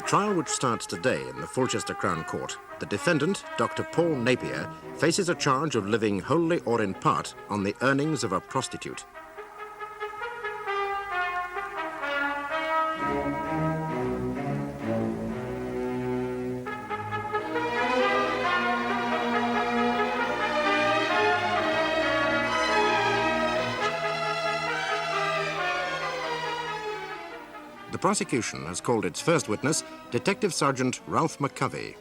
trial which starts today in the Fulchester Crown Court, the defendant, Dr. Paul Napier, faces a charge of living wholly or in part on the earnings of a prostitute. The prosecution has called its first witness, Detective Sergeant Ralph McCovey.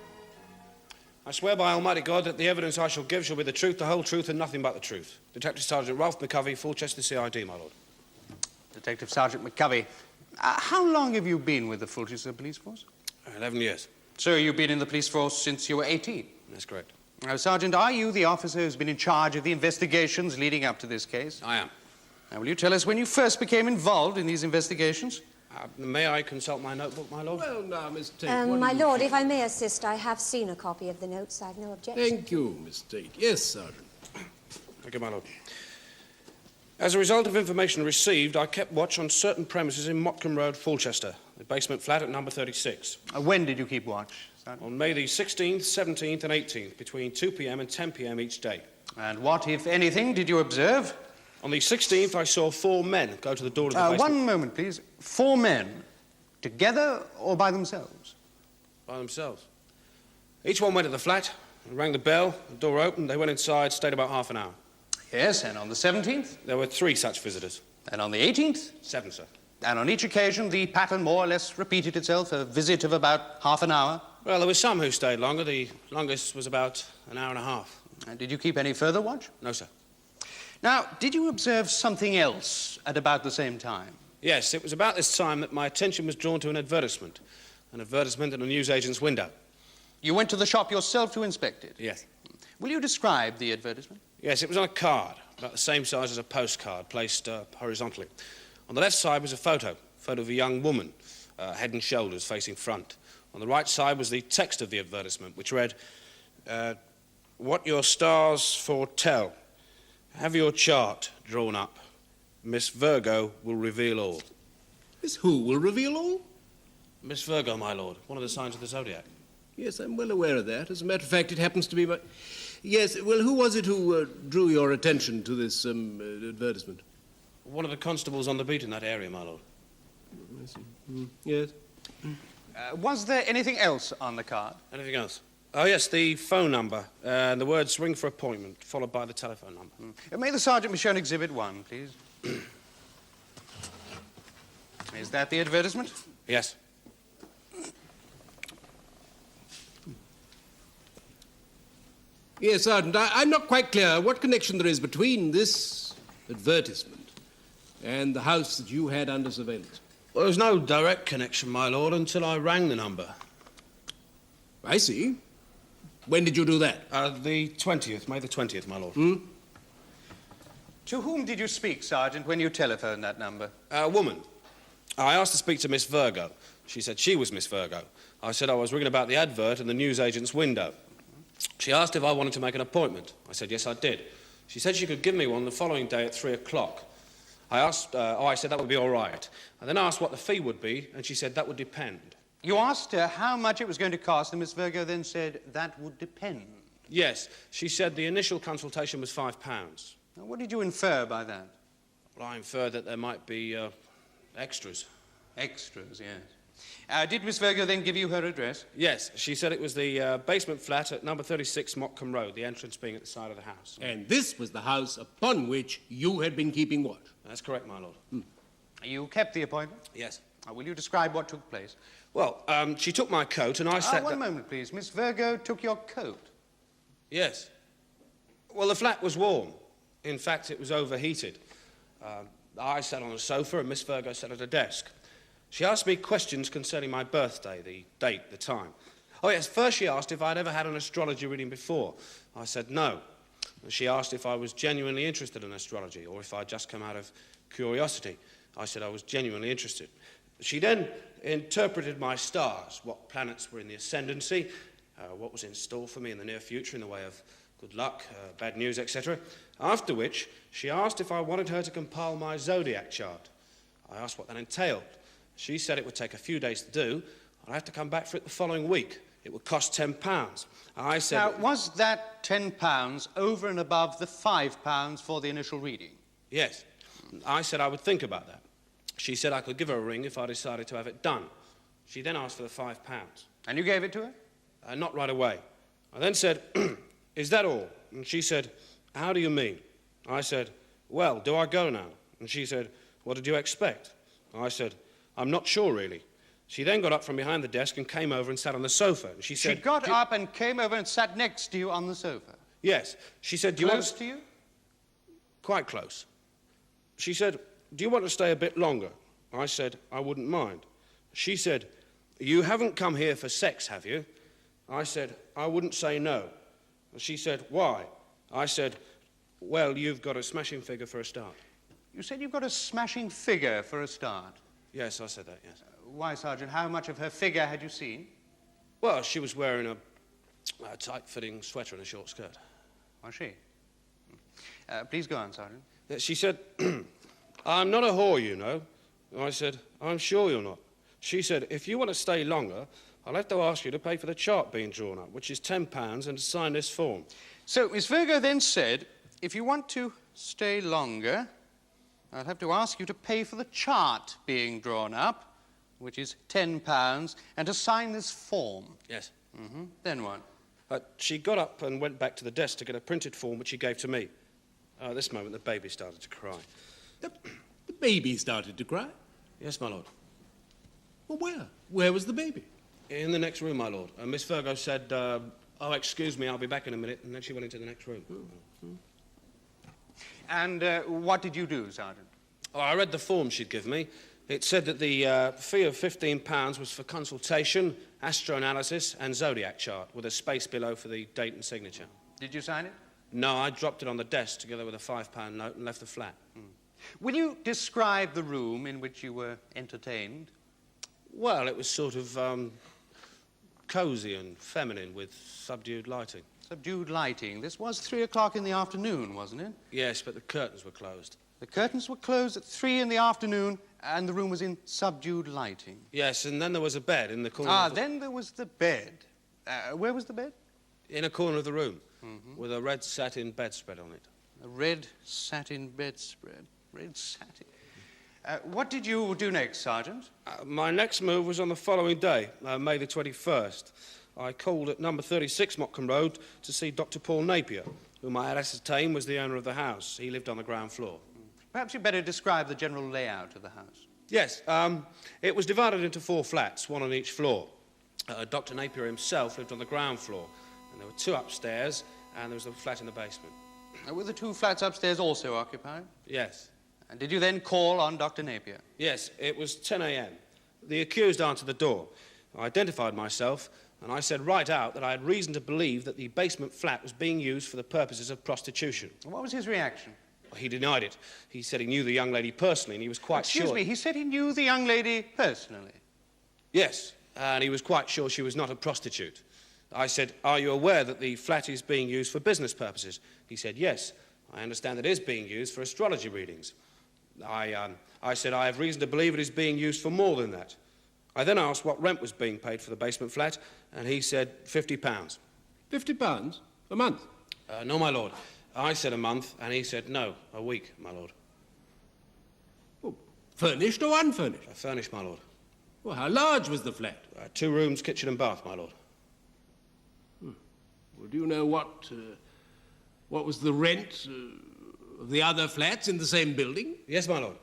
I swear by Almighty God that the evidence I shall give shall be the truth, the whole truth, and nothing but the truth. Detective Sergeant Ralph McCovey, Fulchester CID, my lord. Detective Sergeant McCovey, how long have you been with the Fulchester Police Force? 11 years. So you've been in the police force since you were 18? That's correct. Now, Sergeant, are you the officer who's been in charge of the investigations leading up to this case? I am. Now, will you tell us when you first became involved in these investigations? May I consult my notebook, my lord? Well, now, Miss Tate... my lord, if I may assist, I have seen a copy of the notes. I've no objection. Thank you, Miss Tate. Yes, Sergeant. Thank you, my lord. As a result of information received, I kept watch on certain premises in Motcombe Road, Fulchester, the basement flat at number 36. When did you keep watch, Sergeant? On May the 16th, 17th and 18th, between 2 p.m. and 10 p.m. each day. And what, if anything, did you observe? On the 16th, I saw 4 men go to the door of the basement. One moment, please. 4 men, together or by themselves? By themselves. Each one went to the flat, rang the bell, the door opened, they went inside, stayed about half an hour. Yes, and on the 17th? There were 3 such visitors. And on the 18th? 7, sir. And on each occasion, the pattern more or less repeated itself, a visit of about half an hour? Well, there were some who stayed longer. The longest was about an hour and a half. And did you keep any further watch? No, sir. Now, did you observe something else at about the same time? Yes, it was about this time that my attention was drawn to an advertisement in a newsagent's window. You went to the shop yourself to inspect it? Yes. Will you describe the advertisement? Yes, it was on a card, about the same size as a postcard, placed horizontally. On the left side was a photo of a young woman, head and shoulders facing front. On the right side was the text of the advertisement, which read, "What your stars foretell. Have your chart drawn up. Miss Virgo will reveal all." Miss who will reveal all? Miss Virgo, my lord, one of the signs of the zodiac. Yes, I'm well aware of that. As a matter of fact, it happens to be my... Yes, well, who was it who drew your attention to this advertisement? One of the constables on the beat in that area, my lord. I see. Yes. Was there anything else on the card? Anything else? Oh, yes, the phone number and the words "ring for appointment," followed by the telephone number. May the sergeant be shown Exhibit 1, please? Is that the advertisement? Yes. Yes, Sergeant, I'm not quite clear what connection there is between this advertisement and the house that you had under surveillance. Well, there's no direct connection, my lord, until I rang the number. I see. When did you do that? The 20th, May the 20th, my lord. To whom did you speak, Sergeant, when you telephoned that number? A woman. I asked to speak to Miss Virgo. She said she was Miss Virgo. I said I was ringing about the advert in the newsagent's window. She asked if I wanted to make an appointment. I said yes, I did. She said she could give me one the following day at 3 o'clock. I said that would be all right. I then asked what the fee would be, and she said that would depend. You asked her how much it was going to cost, and Miss Virgo then said that would depend. Yes, she said the initial consultation was £5. Now, what did you infer by that? Well, I inferred that there might be extras. Extras, yes. Did Miss Virgo then give you her address? Yes, she said it was the basement flat at number 36 Motcombe Road, the entrance being at the side of the house. And this was the house upon which you had been keeping watch? That's correct, my lord. You kept the appointment? Yes. Will you describe what took place? Well, she took my coat and I sat One moment, please. Miss Virgo took your coat? Yes. Well, the flat was warm. In fact, it was overheated. I sat on a sofa and Miss Virgo sat at a desk. She asked me questions concerning my birthday, the date, the time. Oh, yes, first she asked if I'd ever had an astrology reading before. I said no. She asked if I was genuinely interested in astrology or if I'd just come out of curiosity. I said I was genuinely interested. She then interpreted my stars, what planets were in the ascendancy, what was in store for me in the near future in the way of good luck, bad news, etc. After which, she asked if I wanted her to compile my zodiac chart. I asked what that entailed. She said it would take a few days to do. I'd have to come back for it the following week. It would cost £10. I said... Now, was that £10 over and above the £5 for the initial reading? Yes. I said I would think about that. She said I could give her a ring if I decided to have it done. She then asked for the £5. And you gave it to her? Not right away. I then said, is that all? And she said, how do you mean? I said, well, do I go now? And she said, what did you expect? I said, I'm not sure, really. She then got up from behind the desk and came over and sat on the sofa. And she said... She got up and came over and sat next to you on the sofa? Yes. She said, do you want... Close to you? Quite close. She said, do you want to stay a bit longer? I said, I wouldn't mind. She said, you haven't come here for sex, have you? I said, I wouldn't say no. She said, why? I said, well, you've got a smashing figure for a start. You said you've got a smashing figure for a start? Yes, I said that, yes. Why, Sergeant? How much of her figure had you seen? Well, she was wearing a tight-fitting sweater and a short skirt. Was she? Please go on, Sergeant. She said, I'm not a whore, you know. I said, I'm sure you're not. She said, if you want to stay longer, I'll have to ask you to pay for the chart being drawn up, which is £10, and to sign this form. So Miss Virgo then said, if you want to stay longer, I'll have to ask you to pay for the chart being drawn up, which is £10, and to sign this form. Yes. Mm-hmm. Then what? She got up and went back to the desk to get a printed form, which she gave to me. At this moment, the baby started to cry. The baby started to cry? Yes, my lord. Well, where? Where was the baby? In the next room, my lord. Miss Virgo said, oh, excuse me, I'll be back in a minute, and then she went into the next room. And what did you do, Sergeant? Oh, I read the form she'd given me. It said that the fee of £15 was for consultation, astroanalysis, and zodiac chart, with a space below for the date and signature. Did you sign it? No, I dropped it on the desk together with a £5 note and left the flat. Will you describe the room in which you were entertained? Well, it was sort of cosy and feminine with subdued lighting. Subdued lighting. This was 3 o'clock in the afternoon, wasn't it? Yes, but the curtains were closed. The curtains were closed at 3 in the afternoon, and the room was in subdued lighting. Yes, and then there was a bed in the corner. Then there was the bed. Where was the bed? In a corner of the room, with a red satin bedspread on it. A red satin bedspread. Red satin. What did you do next, Sergeant? My next move was on the following day, May the 21st. I called at number 36 Motcombe Road to see Dr. Paul Napier, whom I had ascertained was the owner of the house. He lived on the ground floor. Perhaps you'd better describe the general layout of the house. Yes, it was divided into 4 flats, one on each floor. Dr. Napier himself lived on the ground floor, and there were 2 upstairs, and there was a flat in the basement. Were the 2 flats upstairs also occupied? Yes. And did you then call on Dr. Napier? Yes, it was 10 a.m. The accused answered the door. I identified myself, and I said right out that I had reason to believe that the basement flat was being used for the purposes of prostitution. And what was his reaction? He denied it. He said he knew the young lady personally, and he was quite sure... Excuse me, he said he knew the young lady personally? Yes, and he was quite sure she was not a prostitute. I said, are you aware that the flat is being used for business purposes? He said, yes. I understand that it is being used for astrology readings. I said, I have reason to believe it is being used for more than that. I then asked what rent was being paid for the basement flat, and he said £50. £50? A month? No, my lord. I said a month, and he said no, a week, my lord. Oh, furnished or unfurnished? Furnished, my lord. Well, how large was the flat? 2 rooms, kitchen and bath, my lord. Well, do you know what was the rent of the other flats in the same building? Yes, my lord.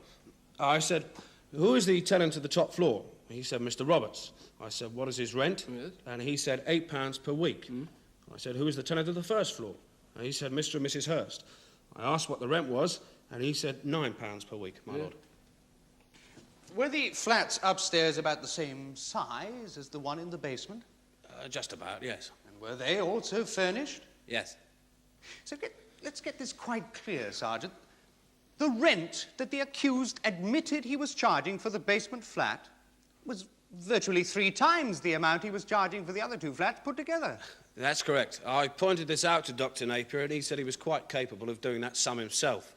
I said, who is the tenant of the top floor? He said, Mr. Roberts. I said, what is his rent? Yes. And he said, £8 per week. I said, who is the tenant of the first floor? And he said, Mr. and Mrs. Hurst. I asked what the rent was, and he said £9 per week, my lord. Were the flats upstairs about the same size as the one in the basement? Just about, yes. And were they also furnished? Yes. So let's get this quite clear, Sergeant. The rent that the accused admitted he was charging for the basement flat was virtually 3 times the amount he was charging for the other 2 flats put together. That's correct. I pointed this out to Dr. Napier, and he said he was quite capable of doing that sum himself.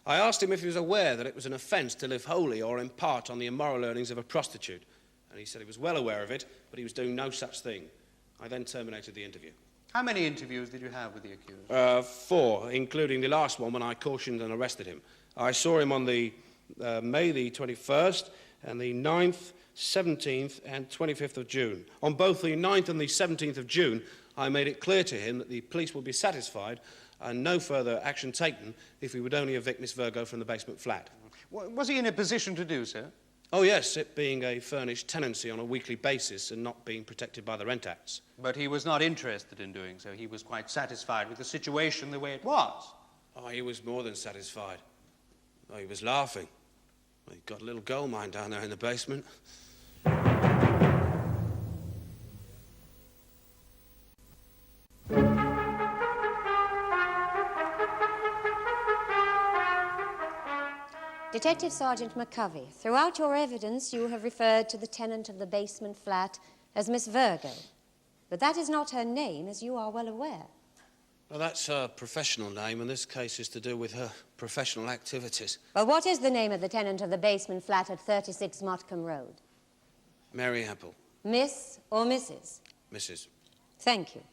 I asked him if he was aware that it was an offence to live wholly or in part on the immoral earnings of a prostitute, and he said he was well aware of it, but he was doing no such thing. I then terminated the interview. How many interviews did you have with the accused? 4, including the last one when I cautioned and arrested him. I saw him on the May the 21st and the 9th, 17th and 25th of June. On both the 9th and the 17th of June, I made it clear to him that the police would be satisfied and no further action taken if we would only evict Miss Virgo from the basement flat. Was he in a position to do so? Oh, yes, it being a furnished tenancy on a weekly basis and not being protected by the Rent Acts. But he was not interested in doing so. He was quite satisfied with the situation the way it was. Oh, he was more than satisfied. Oh, he was laughing. Well, he'd got a little gold mine down there in the basement. Detective Sergeant McCovey, throughout your evidence you have referred to the tenant of the basement flat as Miss Virgo. But that is not her name, as you are well aware. Well, that's her professional name, and this case is to do with her professional activities. Well, what is the name of the tenant of the basement flat at 36 Motcombe Road? Mary Hepple. Miss or Mrs.? Mrs. Thank you.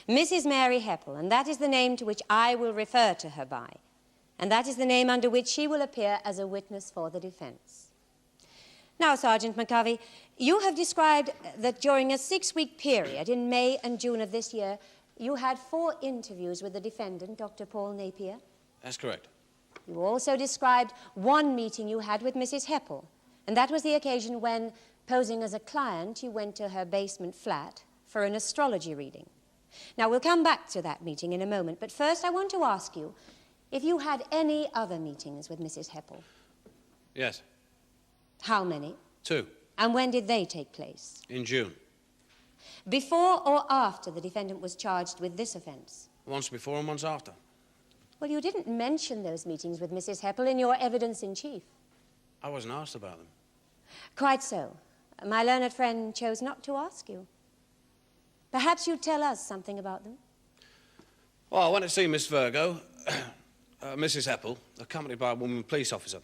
Mrs. Mary Hepple, and that is the name to which I will refer to her by. And that is the name under which she will appear as a witness for the defense. Now, Sergeant McCovey, you have described that during a 6-week period in May and June of this year, you had 4 interviews with the defendant, Dr. Paul Napier. That's correct. You also described 1 meeting you had with Mrs. Hepple, and that was the occasion when, posing as a client, you went to her basement flat for an astrology reading. Now, we'll come back to that meeting in a moment, but first I want to ask you if you had any other meetings with Mrs. Hepple. Yes. How many? 2. And when did they take place? In June. Before or after the defendant was charged with this offence? Once before and once after. Well, you didn't mention those meetings with Mrs. Hepple in your evidence in chief. I wasn't asked about them. Quite so. My learned friend chose not to ask you. Perhaps you'd tell us something about them. Well, I went to see Miss Virgo, Mrs. Hepple, accompanied by a woman police officer.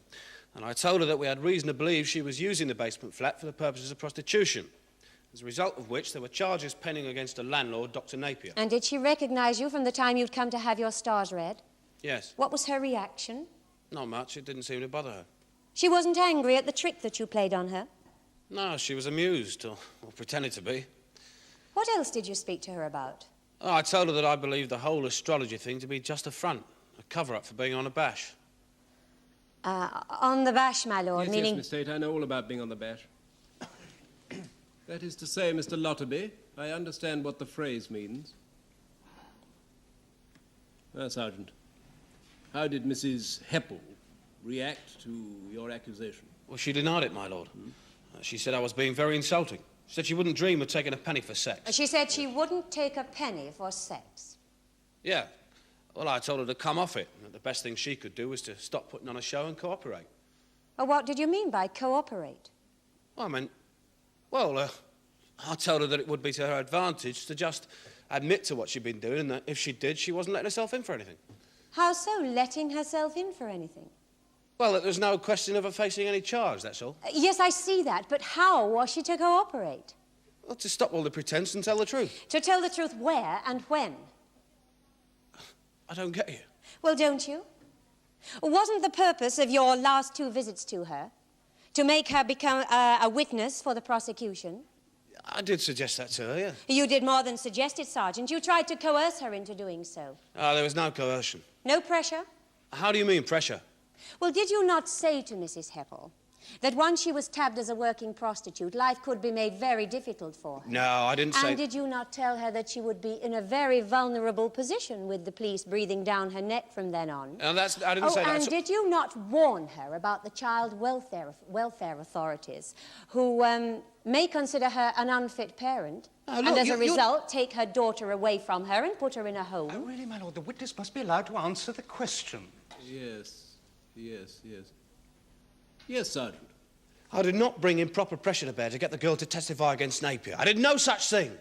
And I told her that we had reason to believe she was using the basement flat for the purposes of prostitution. As a result of which, there were charges pending against a landlord, Dr. Napier. And did she recognize you from the time you'd come to have your stars read? Yes. What was her reaction? Not much. It didn't seem to bother her. She wasn't angry at the trick that you played on her? No, she was amused, or pretended to be. What else did you speak to her about? Oh, I told her that I believed the whole astrology thing to be just a front, a cover-up for being on a bash. On the bash, my lord, Yes, meaning... yes, Miss Tate, I know all about being on the bash. That is to say, Mr. Lotterby, I understand what the phrase means. Sergeant, how did Mrs. Hepple react to your accusation? Well, she denied it, my lord. She said I was being very insulting. She said she wouldn't dream of taking a penny for sex. She said she wouldn't take a penny for sex. Yeah. Well, I told her to come off it. That the best thing she could do was to stop putting on a show and cooperate. Well, what did you mean by cooperate? I meant, well, I told her that it would be to her advantage to just admit to what she'd been doing, and that if she did, she wasn't letting herself in for anything. How so, letting herself in for anything? Well, that there's no question of her facing any charge, that's all. Yes, I see that, but how was she to cooperate? Well, to stop all the pretense and tell the truth. To tell the truth where and when? I don't get you. Well, don't you? Wasn't the purpose of your last 2 visits to her to make her become a witness for the prosecution? I did suggest that to her, yeah. You did more than suggest it, Sergeant. You tried to coerce her into doing so. There was no coercion. No pressure? How do you mean, pressure? Well, did you not say to Mrs. Hepple that once she was tabbed as a working prostitute, life could be made very difficult for her? No, I didn't say... And did you not tell her that she would be in a very vulnerable position with the police breathing down her neck from then on? I didn't say that. And did you not warn her about the child welfare authorities who may consider her an unfit parent and as a result take her daughter away from her and put her in a home? Really, my lord, the witness must be allowed to answer the question. Yes, Sergeant. I did not bring improper pressure to bear to get the girl to testify against Napier. I did no such thing.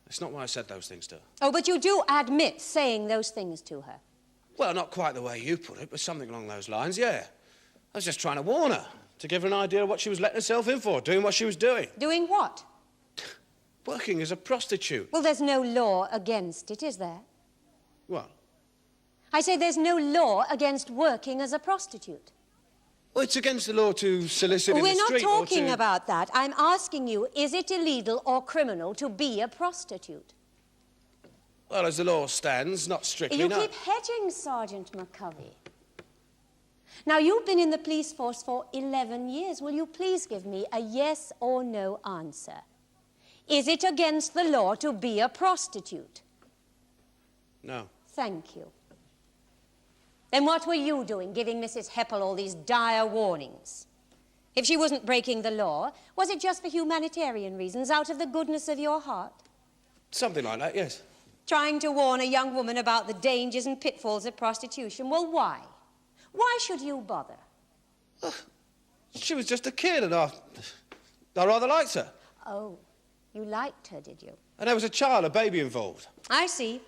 That's not why I said those things to her. Oh, but you do admit saying those things to her. Well, not quite the way you put it, but something along those lines, yeah. I was just trying to warn her. To give her an idea of what she was letting herself in for, doing what she was doing. Doing what? Working as a prostitute. Well, there's no law against it, is there? What? I say there's no law against working as a prostitute. Well, it's against the law to solicit in We're the not street talking or to... about that. I'm asking you, is it illegal or criminal to be a prostitute? Well, as the law stands, not strictly, You no. keep hedging, Sergeant McCovey. Now, you've been in the police force for 11 years. Will you please give me a yes or no answer? Is it against the law to be a prostitute? No. Thank you. Then what were you doing, giving Mrs. Hepple all these dire warnings? If she wasn't breaking the law, was it just for humanitarian reasons, out of the goodness of your heart? Something like that, yes. Trying to warn a young woman about the dangers and pitfalls of prostitution. Well, why? Why should you bother? She was just a kid and I rather liked her. Oh, you liked her, did you? And there was a child, a baby involved. I see.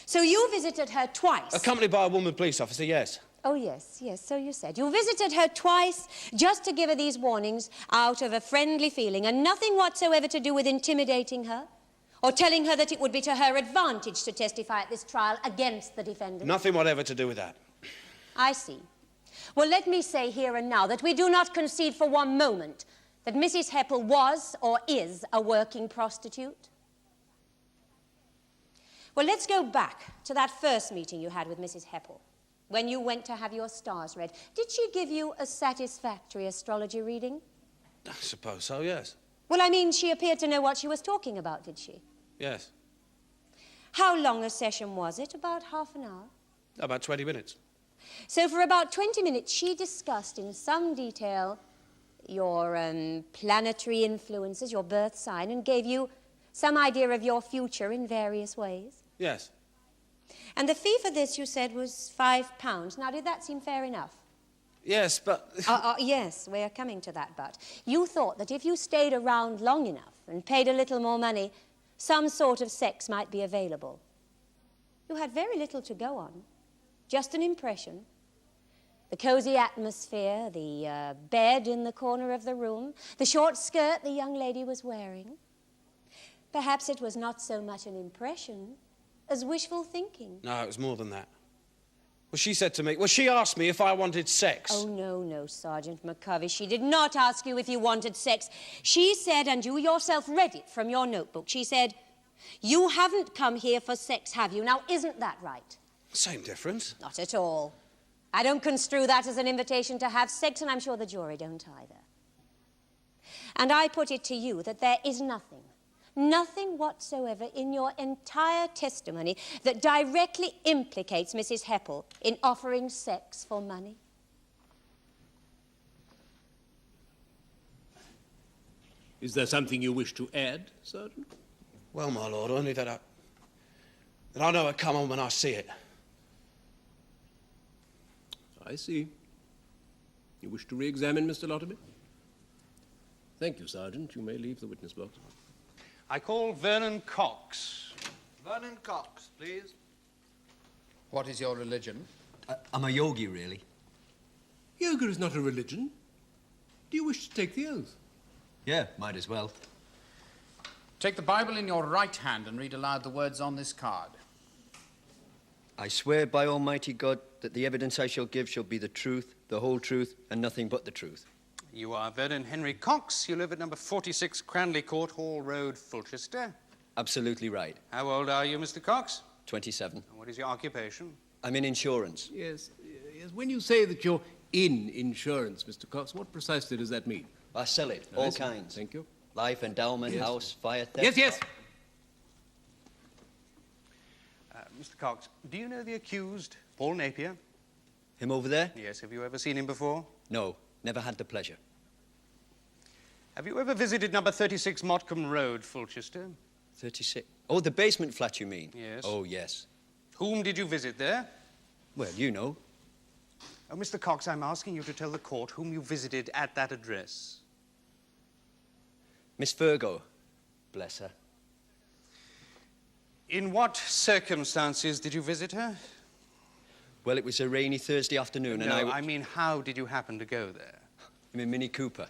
So you visited her twice? Accompanied by a woman police officer, yes. Oh, yes, so you said. You visited her twice just to give her these warnings out of a friendly feeling and nothing whatsoever to do with intimidating her or telling her that it would be to her advantage to testify at this trial against the defendant? Nothing whatever to do with that. I see. Well, let me say here and now that we do not concede for one moment that Mrs. Hepple was or is a working prostitute. Well, let's go back to that first meeting you had with Mrs. Hepple, when you went to have your stars read. Did she give you a satisfactory astrology reading? I suppose so, yes. Well, I mean, she appeared to know what she was talking about, did she? Yes. How long a session was it? About half an hour? About 20 minutes. So for about 20 minutes, she discussed in some detail your planetary influences, your birth sign, and gave you some idea of your future in various ways. Yes. And the fee for this, you said, was £5. Now, did that seem fair enough? Yes, but... Yes, we're coming to that but. You thought that if you stayed around long enough and paid a little more money, some sort of sex might be available. You had very little to go on. Just an impression. The cosy atmosphere, the bed in the corner of the room, the short skirt the young lady was wearing. Perhaps it was not so much an impression as wishful thinking. No, it was more than that. Well, she said to me... Well, she asked me if I wanted sex. Oh, no, Sergeant McCovey. She did not ask you if you wanted sex. She said, and you yourself read it from your notebook, she said, "You haven't come here for sex, have you?" Now, isn't that right? Same difference. Not at all. I don't construe that as an invitation to have sex, and I'm sure the jury don't either. And I put it to you that there is nothing whatsoever in your entire testimony that directly implicates Mrs. Hepple in offering sex for money. Is there something you wish to add, Sergeant? Well, my lord, only that I know it come on when I see it. I see. You wish to re-examine Mr. Lotterby? Thank you, Sergeant. You may leave the witness box. I call Vernon Cox. Vernon Cox, please. What is your religion? I'm a yogi, really. Yoga is not a religion. Do you wish to take the oath? Yeah, might as well. Take the Bible in your right hand and read aloud the words on this card. I swear by Almighty God that the evidence I shall give shall be the truth, the whole truth, and nothing but the truth. You are Vernon Henry Cox. You live at number 46 Cranley Court, Hall Road, Fulchester. Absolutely right. How old are you, Mr. Cox? 27. And what is your occupation? I'm in insurance. Yes. When you say that you're in insurance, Mr. Cox, what precisely does that mean? I sell it, all kinds. Thank you. Life, endowment, house, fire, theft. Yes. Mr. Cox, do you know the accused, Paul Napier? Him over there? Yes. Have you ever seen him before? No, never had the pleasure. Have you ever visited number 36 Motcombe Road, Fulchester? 36. Oh, the basement flat, you mean? Yes. Oh, yes. Whom did you visit there? Well, you know. Oh, Mr. Cox, I'm asking you to tell the court whom you visited at that address. Miss Virgo. Bless her. In what circumstances did you visit her? Well, it was a rainy Thursday afternoon, and I mean, how did you happen to go there? I'm in Mini Cooper.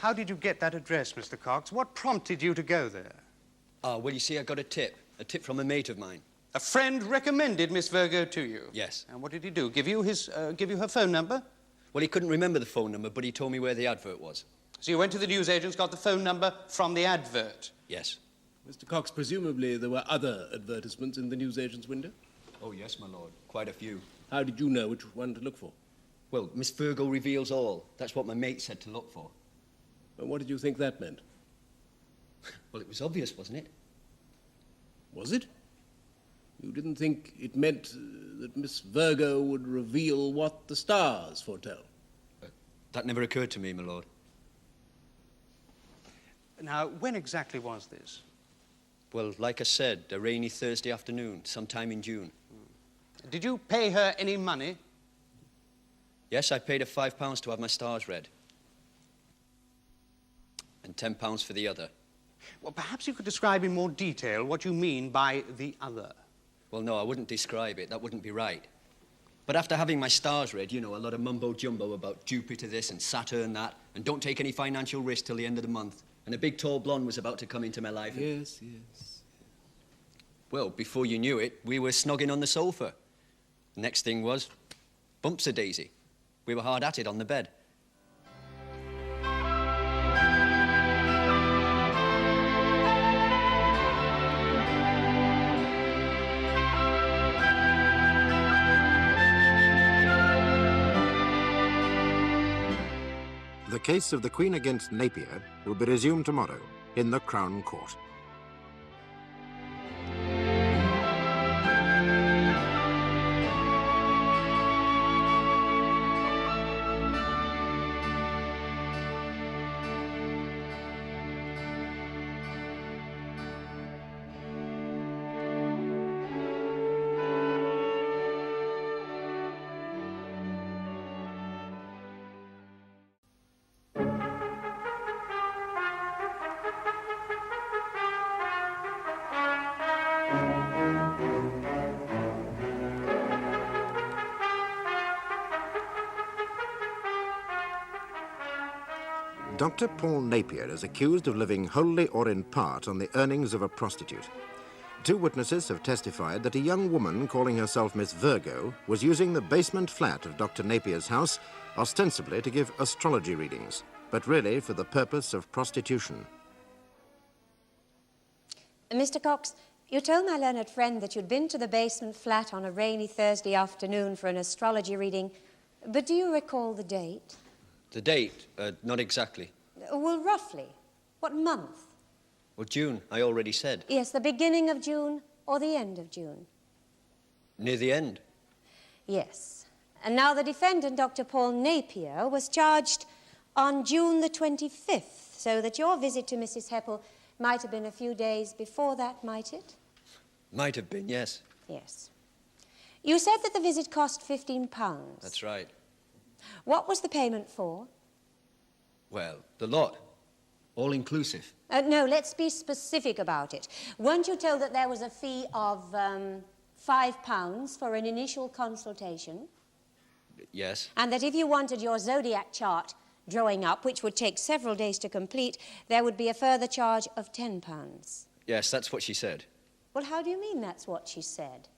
How did you get that address, Mr. Cox? What prompted you to go there? Ah, well, you see, I got a tip from a mate of mine. A friend recommended Miss Virgo to you? Yes. And what did he do? Give you her phone number? Well, he couldn't remember the phone number, but he told me where the advert was. So you went to the newsagents, got the phone number from the advert? Yes. Mr. Cox, presumably there were other advertisements in the newsagent's window? Oh, yes, my lord. Quite a few. How did you know which one to look for? Well, Miss Virgo reveals all. That's what my mate said to look for. And what did you think that meant? Well, it was obvious, wasn't it? Was it? You didn't think it meant that Miss Virgo would reveal what the stars foretell? That never occurred to me, my lord. Now, when exactly was this? Well, like I said, a rainy Thursday afternoon, sometime in June. Did you pay her any money? Yes, I paid her £5 to have my stars read. And £10 for the other. Well, perhaps you could describe in more detail what you mean by the other. Well, no, I wouldn't describe it. That wouldn't be right. But after having my stars read, you know, a lot of mumbo-jumbo about Jupiter this and Saturn that, and don't take any financial risk till the end of the month. And a big tall blonde was about to come into my life. Yes, yes. Well, before you knew it, we were snogging on the sofa. Next thing was, bumps-a-daisy. We were hard at it on the bed. The case of the Queen against Napier will be resumed tomorrow in the Crown Court. Dr. Paul Napier is accused of living wholly or in part on the earnings of a prostitute. Two witnesses have testified that a young woman calling herself Miss Virgo was using the basement flat of Dr. Napier's house ostensibly to give astrology readings, but really for the purpose of prostitution. Mr. Cox, you told my learned friend that you'd been to the basement flat on a rainy Thursday afternoon for an astrology reading, but do you recall the date? The date? Not exactly. Well, roughly. What month? Well, June, I already said. Yes, the beginning of June or the end of June? Near the end. Yes. And now the defendant, Dr. Paul Napier, was charged on June the 25th, so that your visit to Mrs. Hepple might have been a few days before that, might it? Might have been, yes. Yes. You said that the visit cost £15. That's right. What was the payment for? Well, the lot. All inclusive. No, let's be specific about it. Weren't you told that there was a fee of £5 for an initial consultation? Yes. And that if you wanted your zodiac chart drawing up, which would take several days to complete, there would be a further charge of £10? Yes, that's what she said. Well, how do you mean that's what she said?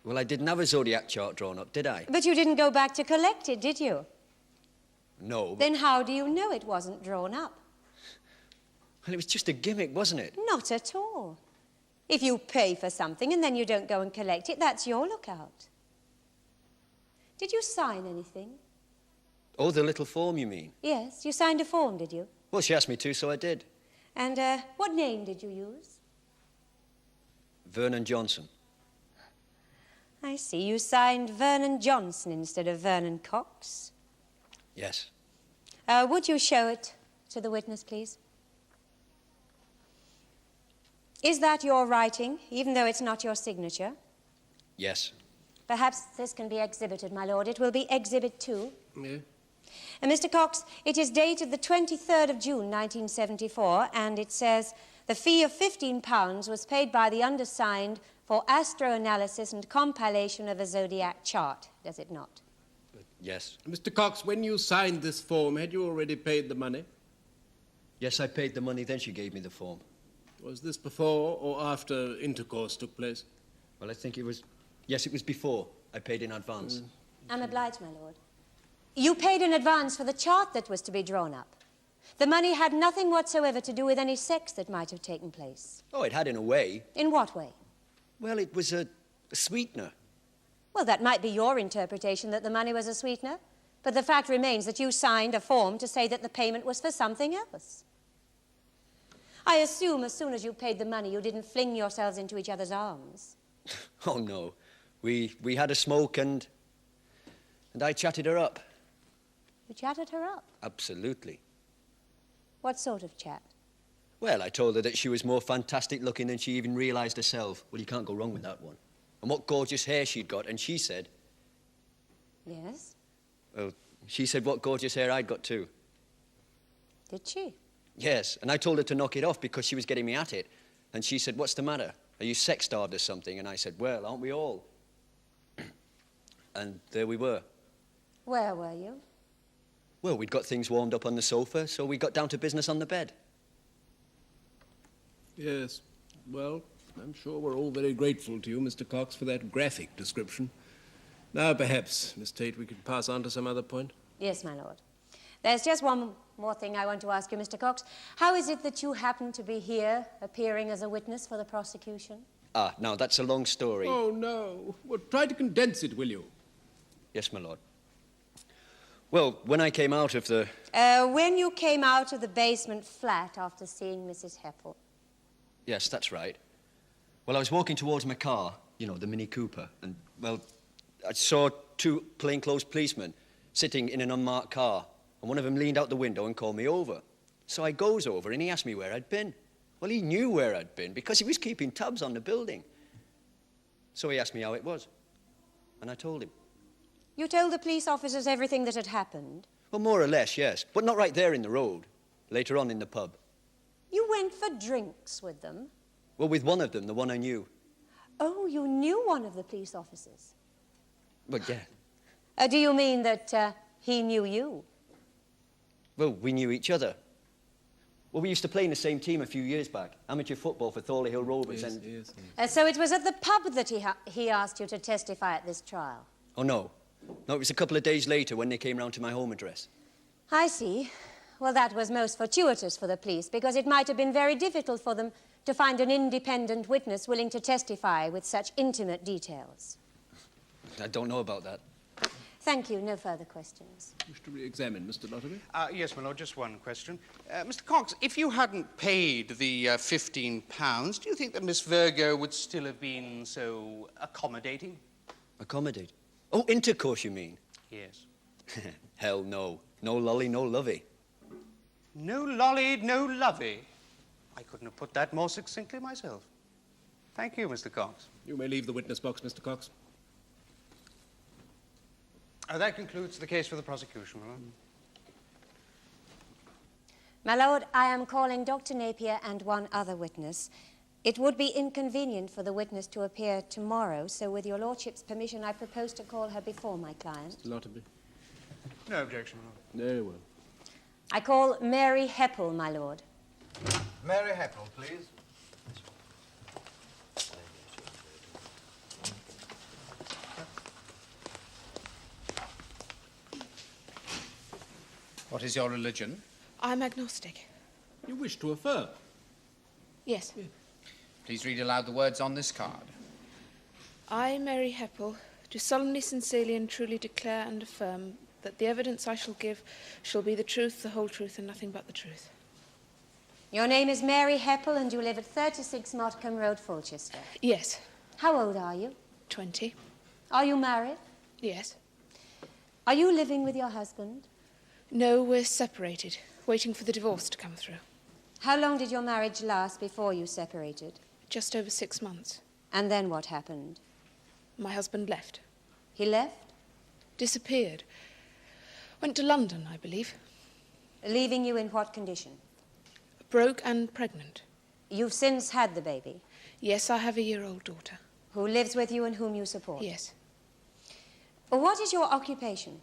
Well, I didn't have a zodiac chart drawn up, did I? But you didn't go back to collect it, did you? No. But... Then how do you know it wasn't drawn up? Well, it was just a gimmick, wasn't it? Not at all. If you pay for something and then you don't go and collect it, that's your lookout. Did you sign anything? Oh, the little form, you mean? Yes, you signed a form, did you? Well, she asked me to, so I did. And what name did you use? Vernon Johnson. I see. You signed Vernon Johnson instead of Vernon Cox. Yes. Would you show it to the witness, please? Is that your writing, even though it's not your signature? Yes. Perhaps this can be exhibited, my lord. It will be Exhibit 2. Yeah. And Mr. Cox, it is dated the 23rd of June, 1974, and it says, the fee of £15 was paid by the undersigned for astroanalysis and compilation of a zodiac chart, does it not? Yes. Mr. Cox, when you signed this form, had you already paid the money? Yes, I paid the money, then she gave me the form. Was this before or after intercourse took place? Well, I think it was... Yes, it was before. I paid in advance. I'm obliged, my lord. You paid in advance for the chart that was to be drawn up. The money had nothing whatsoever to do with any sex that might have taken place. Oh, it had in a way. In what way? Well, it was a sweetener. Well, that might be your interpretation that the money was a sweetener, but the fact remains that you signed a form to say that the payment was for something else. I assume as soon as you paid the money, you didn't fling yourselves into each other's arms. Oh, no. We had a smoke and I chatted her up. You chatted her up? Absolutely. What sort of chat? Well, I told her that she was more fantastic looking than she even realised herself. Well, you can't go wrong with that one. And what gorgeous hair she'd got, and she said... Yes? Well, she said what gorgeous hair I'd got too. Did she? Yes, and I told her to knock it off because she was getting me at it. And she said, what's the matter? Are you sex-starved or something? And I said, well, aren't we all? And there we were. Where were you? Well, we'd got things warmed up on the sofa, so we got down to business on the bed. Yes. Well, I'm sure we're all very grateful to you, Mr. Cox, for that graphic description. Now, perhaps, Miss Tate, we could pass on to some other point. Yes, my lord. There's just one more thing I want to ask you, Mr. Cox. How is it that you happen to be here, appearing as a witness for the prosecution? Ah, now, that's a long story. Oh, no. Well, try to condense it, will you? Yes, my lord. Well, when I came out of the... When you came out of the basement flat after seeing Mrs. Hepple. Yes, that's right. Well, I was walking towards my car, you know, the Mini Cooper, and, well, I saw two plainclothes policemen sitting in an unmarked car, and one of them leaned out the window and called me over. So I goes over, and he asked me where I'd been. Well, he knew where I'd been, because he was keeping tabs on the building. So he asked me how it was, and I told him. You told the police officers everything that had happened? Well, more or less, yes, but not right there in the road. Later on in the pub. You went for drinks with them? Well, with one of them, the one I knew. Oh, you knew one of the police officers? Well, yeah. Do you mean that he knew you? Well, we knew each other. Well, we used to play in the same team a few years back. Amateur football for Thorley Hill Rovers. Yes, and... yes. So it was at the pub that he asked you to testify at this trial? Oh, no. No, it was a couple of days later when they came round to my home address. I see. Well, that was most fortuitous for the police, because it might have been very difficult for them to find an independent witness willing to testify with such intimate details. I don't know about that. Thank you. No further questions. Wish to re-examine, Mr. Lotterby? Yes, my lord, just one question. Mr. Cox, if you hadn't paid the £15, do you think that Miss Virgo would still have been so accommodating? Accommodate? Oh, intercourse, you mean? Yes. Hell no. No lolly, no lovey. No lolly, no lovey. I couldn't have put that more succinctly myself. Thank you, Mr. Cox. You may leave the witness box, Mr. Cox. That concludes the case for the prosecution, my lord. My lord, I am calling Dr. Napier and one other witness. It would be inconvenient for the witness to appear tomorrow, so with your lordship's permission, I propose to call her before my client. Mr. Lotterby? No objection, my lord. Very well. I call Mary Hepple, my lord. Mary Hepple, please. What is your religion? I'm agnostic. You wish to affirm? Yes. Please read aloud the words on this card. I, Mary Hepple, do solemnly, sincerely and truly declare and affirm that the evidence I shall give shall be the truth, the whole truth, and nothing but the truth. Your name is Mary Hepple and you live at 36 Motcombe Road, Fulchester. Yes. How old are you? 20. Are you married? Yes. Are you living with your husband? No, we're separated, waiting for the divorce to come through. How long did your marriage last before you separated? Just over 6 months. And then what happened? My husband left. He left? Disappeared. Went to London, I believe. Leaving you in what condition? Broke and pregnant. You've since had the baby? Yes, I have a year-old daughter. Who lives with you and whom you support? Yes. What is your occupation?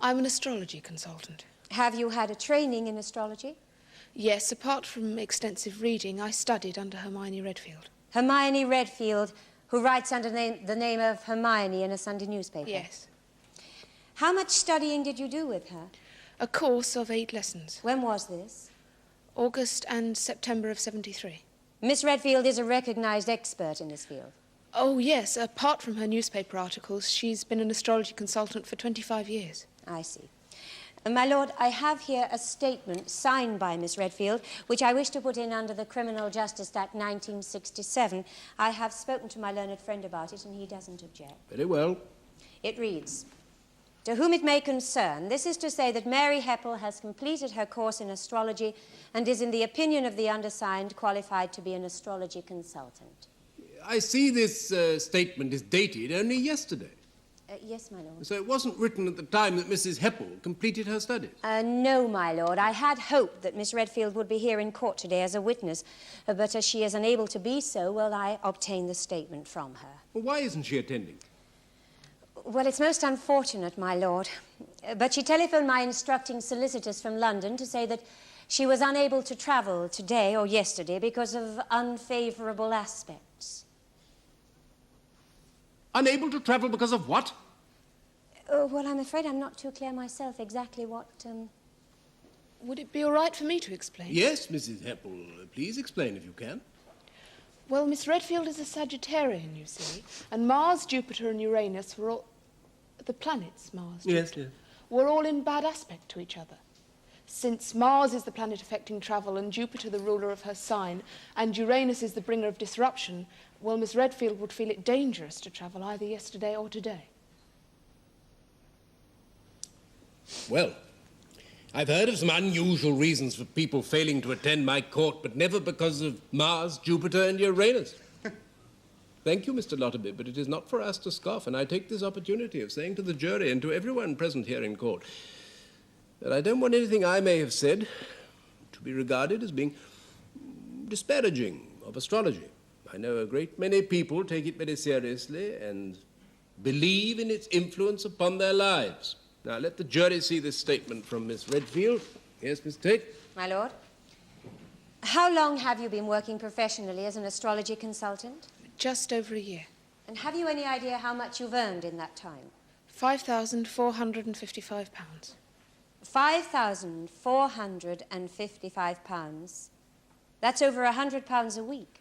I'm an astrology consultant. Have you had a training in astrology? Yes, apart from extensive reading, I studied under Hermione Redfield. Hermione Redfield, who writes under the name of Hermione in a Sunday newspaper? Yes. How much studying did you do with her? A course of 8 lessons. When was this? August and September of 73. Miss Redfield is a recognized expert in this field. Oh, yes. Apart from her newspaper articles, she's been an astrology consultant for 25 years. I see. My lord, I have here a statement signed by Miss Redfield, which I wish to put in under the Criminal Justice Act 1967. I have spoken to my learned friend about it, and he doesn't object. Very well. It reads, "To whom it may concern, this is to say that Mary Hepple has completed her course in astrology and is, in the opinion of the undersigned, qualified to be an astrology consultant." I see this statement is dated only yesterday. Yes, my lord. So it wasn't written at the time that Mrs. Hepple completed her studies? No, my lord. I had hoped that Miss Redfield would be here in court today as a witness, but as she is unable to be so, well, I obtained the statement from her. Well, why isn't she attending? Well, it's most unfortunate, my lord, but she telephoned my instructing solicitors from London to say that she was unable to travel today or yesterday because of unfavourable aspects. Unable to travel because of what? Well, I'm afraid I'm not too clear myself exactly what, Would it be all right for me to explain? Yes, Mrs. Hepple. Please explain if you can. Well, Miss Redfield is a Sagittarian, you see, and Mars, Jupiter and Uranus were all... The planets, Mars, Yes, Jupiter, were all in bad aspect to each other. Since Mars is the planet affecting travel and Jupiter the ruler of her sign, and Uranus is the bringer of disruption, well, Miss Redfield would feel it dangerous to travel either yesterday or today. Well, I've heard of some unusual reasons for people failing to attend my court, but never because of Mars, Jupiter, and Uranus. Thank you, Mr. Lotterby, but it is not for us to scoff, and I take this opportunity of saying to the jury and to everyone present here in court that I don't want anything I may have said to be regarded as being disparaging of astrology. I know a great many people take it very seriously and believe in its influence upon their lives. Now, let the jury see this statement from Miss Redfield. Yes, Miss Tate? My lord? How long have you been working professionally as an astrology consultant? Just over a year. And have you any idea how much you've earned in that time? £5,455. £5,455. That's over £100 a week.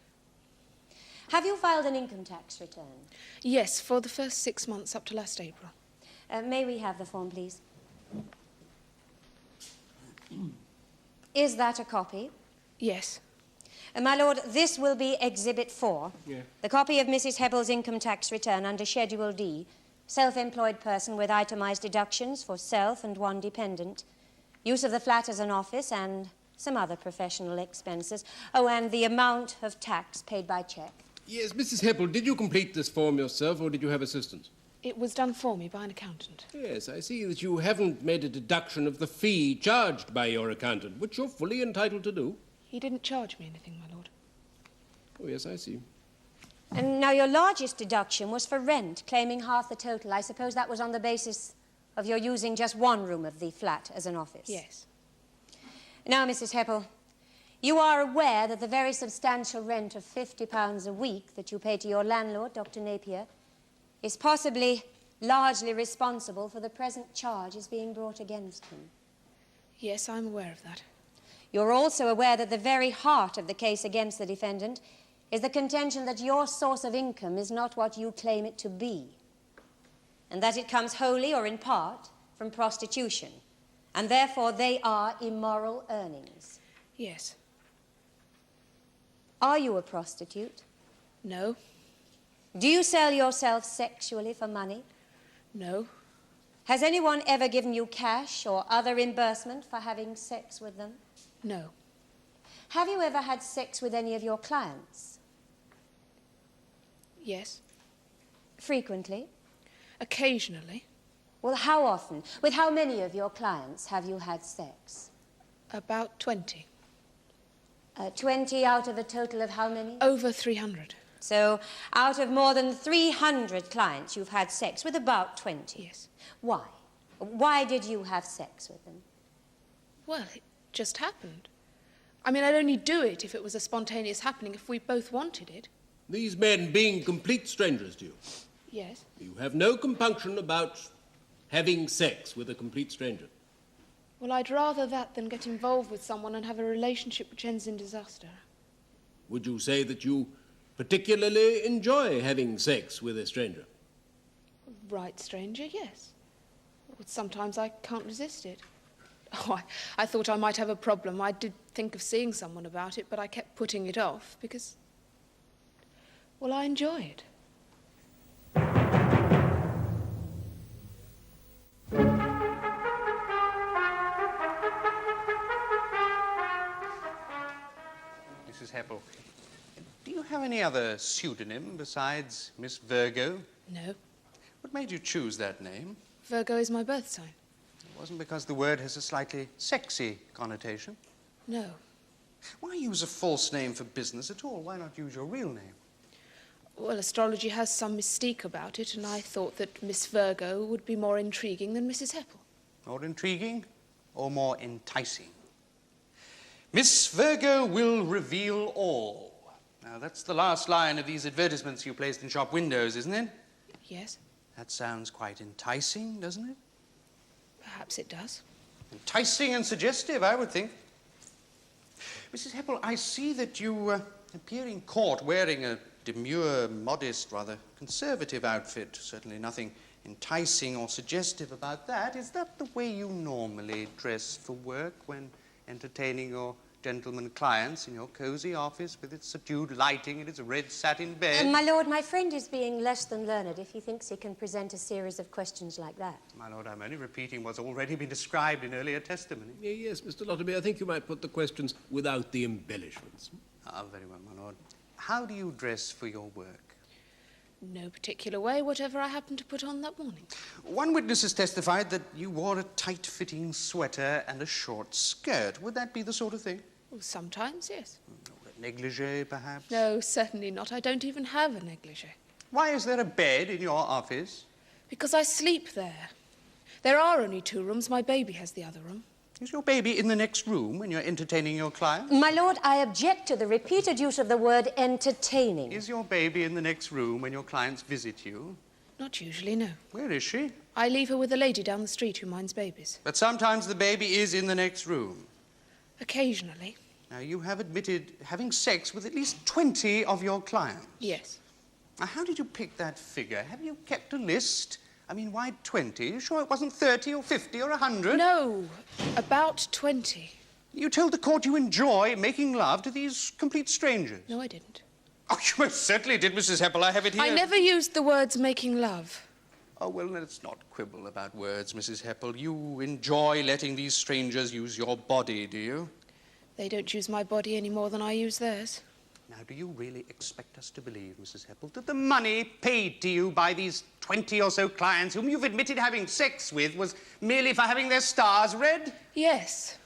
Have you filed an income tax return? Yes, for the first 6 months up to last April. May we have the form, please? Is that a copy? Yes. My lord, this will be Exhibit 4. Yeah. The copy of Mrs. Hepple's income tax return under Schedule D. Self-employed person with itemised deductions for self and 1 dependent. Use of the flat as an office and some other professional expenses. Oh, and the amount of tax paid by cheque. Yes, Mrs. Hepple, did you complete this form yourself, or did you have assistance? It was done for me by an accountant. Yes, I see that you haven't made a deduction of the fee charged by your accountant, which you're fully entitled to do. He didn't charge me anything, my lord. Oh, yes, I see. And now your largest deduction was for rent, claiming half the total. I suppose that was on the basis of your using just 1 room of the flat as an office. Yes. Now, Mrs. Hepple, you are aware that the very substantial rent of £50 a week that you pay to your landlord, Dr. Napier, is possibly largely responsible for the present charges being brought against him. Yes, I'm aware of that. You're also aware that the very heart of the case against the defendant is the contention that your source of income is not what you claim it to be, and that it comes wholly or in part from prostitution, and therefore they are immoral earnings. Yes. Are you a prostitute? No. Do you sell yourself sexually for money? No. Has anyone ever given you cash or other reimbursement for having sex with them? No. Have you ever had sex with any of your clients? Yes. Frequently? Occasionally. Well, how often? With how many of your clients have you had sex? About 20. 20 out of a total of how many? Over 300. So, out of more than 300 clients, you've had sex with about 20? Yes. Why? Why did you have sex with them? Well, it just happened. I mean, I'd only do it if it was a spontaneous happening, if we both wanted it. These men being complete strangers to you, Yes. you have no compunction about having sex with a complete stranger. Well, I'd rather that than get involved with someone and have a relationship which ends in disaster. Would you say that you particularly enjoy having sex with a stranger? Right, stranger, yes. But sometimes I can't resist it. Oh, I thought I might have a problem. I did think of seeing someone about it, but I kept putting it off because, well, I enjoy it. Mrs. Hepple, do you have any other pseudonym besides Miss Virgo? No. What made you choose that name? Virgo is my birth sign. It wasn't because the word has a slightly sexy connotation. No. Why use a false name for business at all? Why not use your real name? Well, astrology has some mystique about it, and I thought that Miss Virgo would be more intriguing than Mrs. Hepple. More intriguing or more enticing? Miss Virgo will reveal all. Now, that's the last line of these advertisements you placed in shop windows, isn't it? Yes, That sounds quite enticing, doesn't it? perhaps it does. Enticing and suggestive, I would think. Mrs. Hepple, I see that you appear in court wearing a demure, modest, rather conservative outfit. Certainly nothing enticing or suggestive about that. Is that the way you normally dress for work when entertaining your gentlemen clients in your cosy office with its subdued lighting and its red satin bed? My lord, my friend is being less than learned if he thinks he can present a series of questions like that. My lord, I'm only repeating what's already been described in earlier testimony. Yes, Mr. Lotterby, I think you might put the questions without the embellishments. Ah, very well, my lord. How do you dress for your work? No particular way, whatever I happened to put on that morning. One witness has testified that you wore a tight-fitting sweater and a short skirt. Would that be the sort of thing? Well, sometimes, yes. A negligee, perhaps? No, certainly not. I don't even have a negligee. Why is there a bed in your office? Because I sleep there. There are only 2 rooms. My baby has the other room. Is your baby in the next room when you're entertaining your client? My lord, I object to the repeated use of the word entertaining. Is your baby in the next room when your clients visit you? Not usually, no. Where is she? I leave her with a lady down the street who minds babies. But sometimes the baby is in the next room. Occasionally. Now, you have admitted having sex with at least 20 of your clients. Yes. Now, how did you pick that figure? Have you kept a list? I mean, why 20? You sure it wasn't 30 or 50 or 100? No, about 20. You told the court you enjoy making love to these complete strangers. No, I didn't. Oh, you most certainly did, Mrs. Hepple. I have it here. I never used the words making love. Oh, well, let's not quibble about words, Mrs. Hepple. You enjoy letting these strangers use your body, do you? They don't use my body any more than I use theirs. Now, do you really expect us to believe, Mrs. Hepple, that the money paid to you by these 20 or so clients whom you've admitted having sex with was merely for having their stars read? Yes.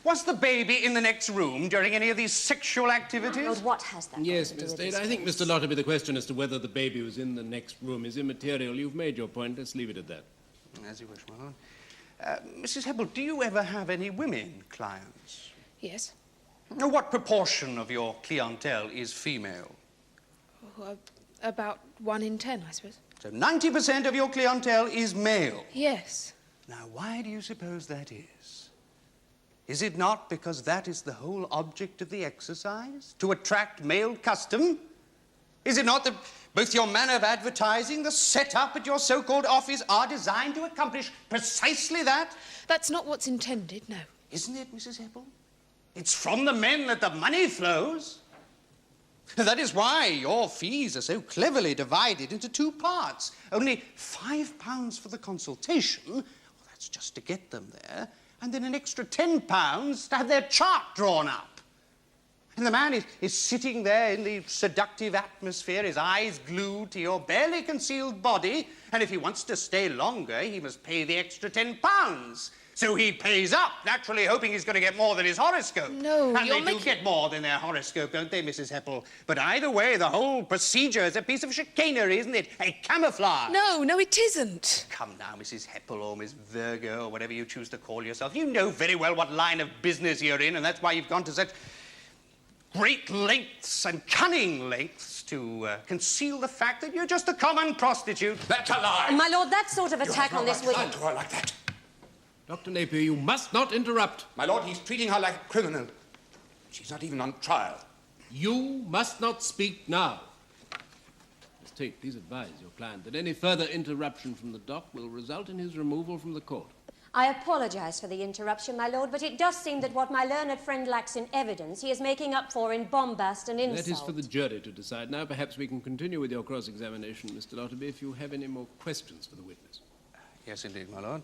Was the baby in the next room during any of these sexual activities? Lord, what has that Yes, got to do Miss with Dade, this I think, case? Mr. Lotterby, the question as to whether the baby was in the next room is immaterial. You've made your point. Let's leave it at that. As you wish, my lord. Mrs. Hepple, do you ever have any women clients? Yes. Now, what proportion of your clientele is female? Oh, about 1 in 10, I suppose. So 90% of your clientele is male. Yes. Now, why do you suppose that is? Is it not because that is the whole object of the exercise? To attract male custom? Is it not that both your manner of advertising, the setup at your so-called office are designed to accomplish precisely that? That's not what's intended, no. Isn't it, Mrs. Hepple? It's from the men that the money flows. That is why your fees are so cleverly divided into 2 parts. Only £5 for the consultation, well, that's just to get them there, and then an extra £10 to have their chart drawn up. And the man is sitting there in the seductive atmosphere, his eyes glued to your barely concealed body, and if he wants to stay longer, he must pay the extra £10. So he pays up, naturally hoping he's going to get more than his horoscope. No, and you're they do get more than their horoscope, don't they, Mrs. Hepple? But either way, the whole procedure is a piece of chicanery, isn't it? A camouflage. No, it isn't. Come now, Mrs. Hepple or Miss Virgo or whatever you choose to call yourself. You know very well what line of business you're in, and that's why you've gone to such great lengths and cunning lengths to conceal the fact that you're just a common prostitute. That's a lie. My lord, that sort of attack on this Don't woman... to her like that. Dr. Napier, you must not interrupt. My lord, he's treating her like a criminal. She's not even on trial. You must not speak now. Miss Tate, please advise your client that any further interruption from the dock will result in his removal from the court. I apologize for the interruption, my lord, but it does seem that what my learned friend lacks in evidence, he is making up for in bombast and insult. That is for the jury to decide. Now, perhaps we can continue with your cross-examination, Mr. Lotterby, if you have any more questions for the witness. Yes, indeed, my lord.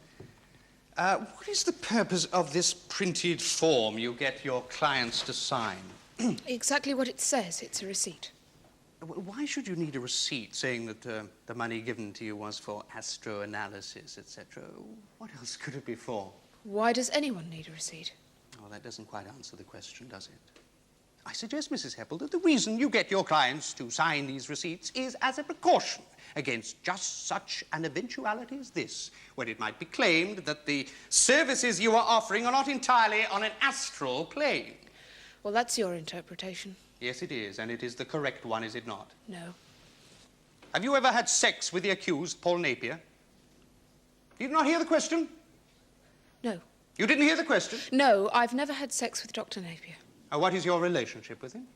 What is the purpose of this printed form you get your clients to sign? Exactly what it says. It's a receipt. Why should you need a receipt saying that the money given to you was for astroanalysis, etc.? What else could it be for? Why does anyone need a receipt? Oh, that doesn't quite answer the question, does it? I suggest, Mrs. Hepple, that the reason you get your clients to sign these receipts is as a precaution against just such an eventuality as this, where it might be claimed that the services you are offering are not entirely on an astral plane. Well, that's your interpretation. Yes, it is, and it is the correct one, is it not? No. Have you ever had sex with the accused, Paul Napier? You did not hear the question? No. You didn't hear the question? No, I've never had sex with Dr. Napier. What is your relationship with him?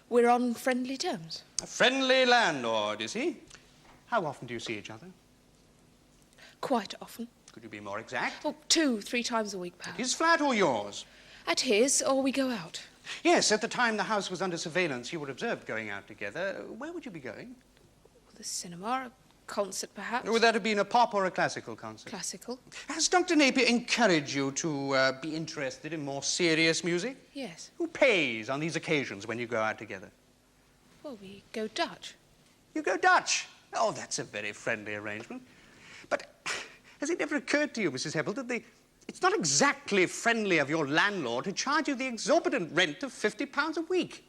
We're on friendly terms. A friendly landlord, is he? How often do you see each other? Quite often. Could you be more exact? Oh, 2-3 times a week, perhaps. His flat or yours? At his, or we go out. Yes, at the time the house was under surveillance, you were observed going out together. Where would you be going? The cinema, a concert, perhaps. Would that have been a pop or a classical concert? Classical. Has Dr. Napier encouraged you to be interested in more serious music? Yes. Who pays on these occasions when you go out together? Well, we go Dutch. You go Dutch. Oh, that's a very friendly arrangement. But has it ever occurred to you, Mrs. Hepple, that it's not exactly friendly of your landlord to charge you the exorbitant rent of £50 a week?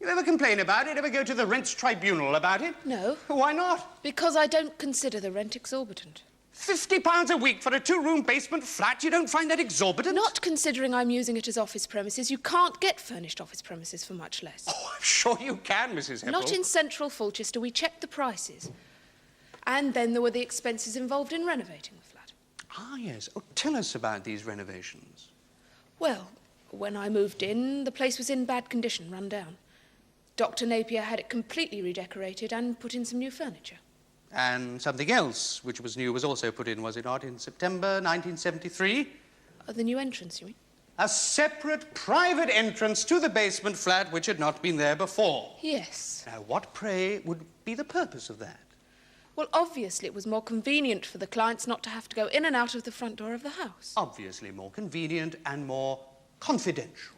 You ever complain about it? Ever go to the rents tribunal about it? No. Why not? Because I don't consider the rent exorbitant. £50 a week for a 2-room basement flat? You don't find that exorbitant? Not considering I'm using it as office premises. You can't get furnished office premises for much less. Oh, I'm sure you can, Mrs. Hepple. Not in central Fulchester. We checked the prices. And then there were the expenses involved in renovating the flat. Ah, yes. Oh, tell us about these renovations. Well, when I moved in, the place was in bad condition, run down. Dr. Napier had it completely redecorated and put in some new furniture. And something else, which was new, was also put in, was it not, in September 1973? The new entrance, you mean? A separate private entrance to the basement flat which had not been there before. Yes. Now, what, pray, would be the purpose of that? Well, obviously it was more convenient for the clients not to have to go in and out of the front door of the house. Obviously more convenient and more confidential.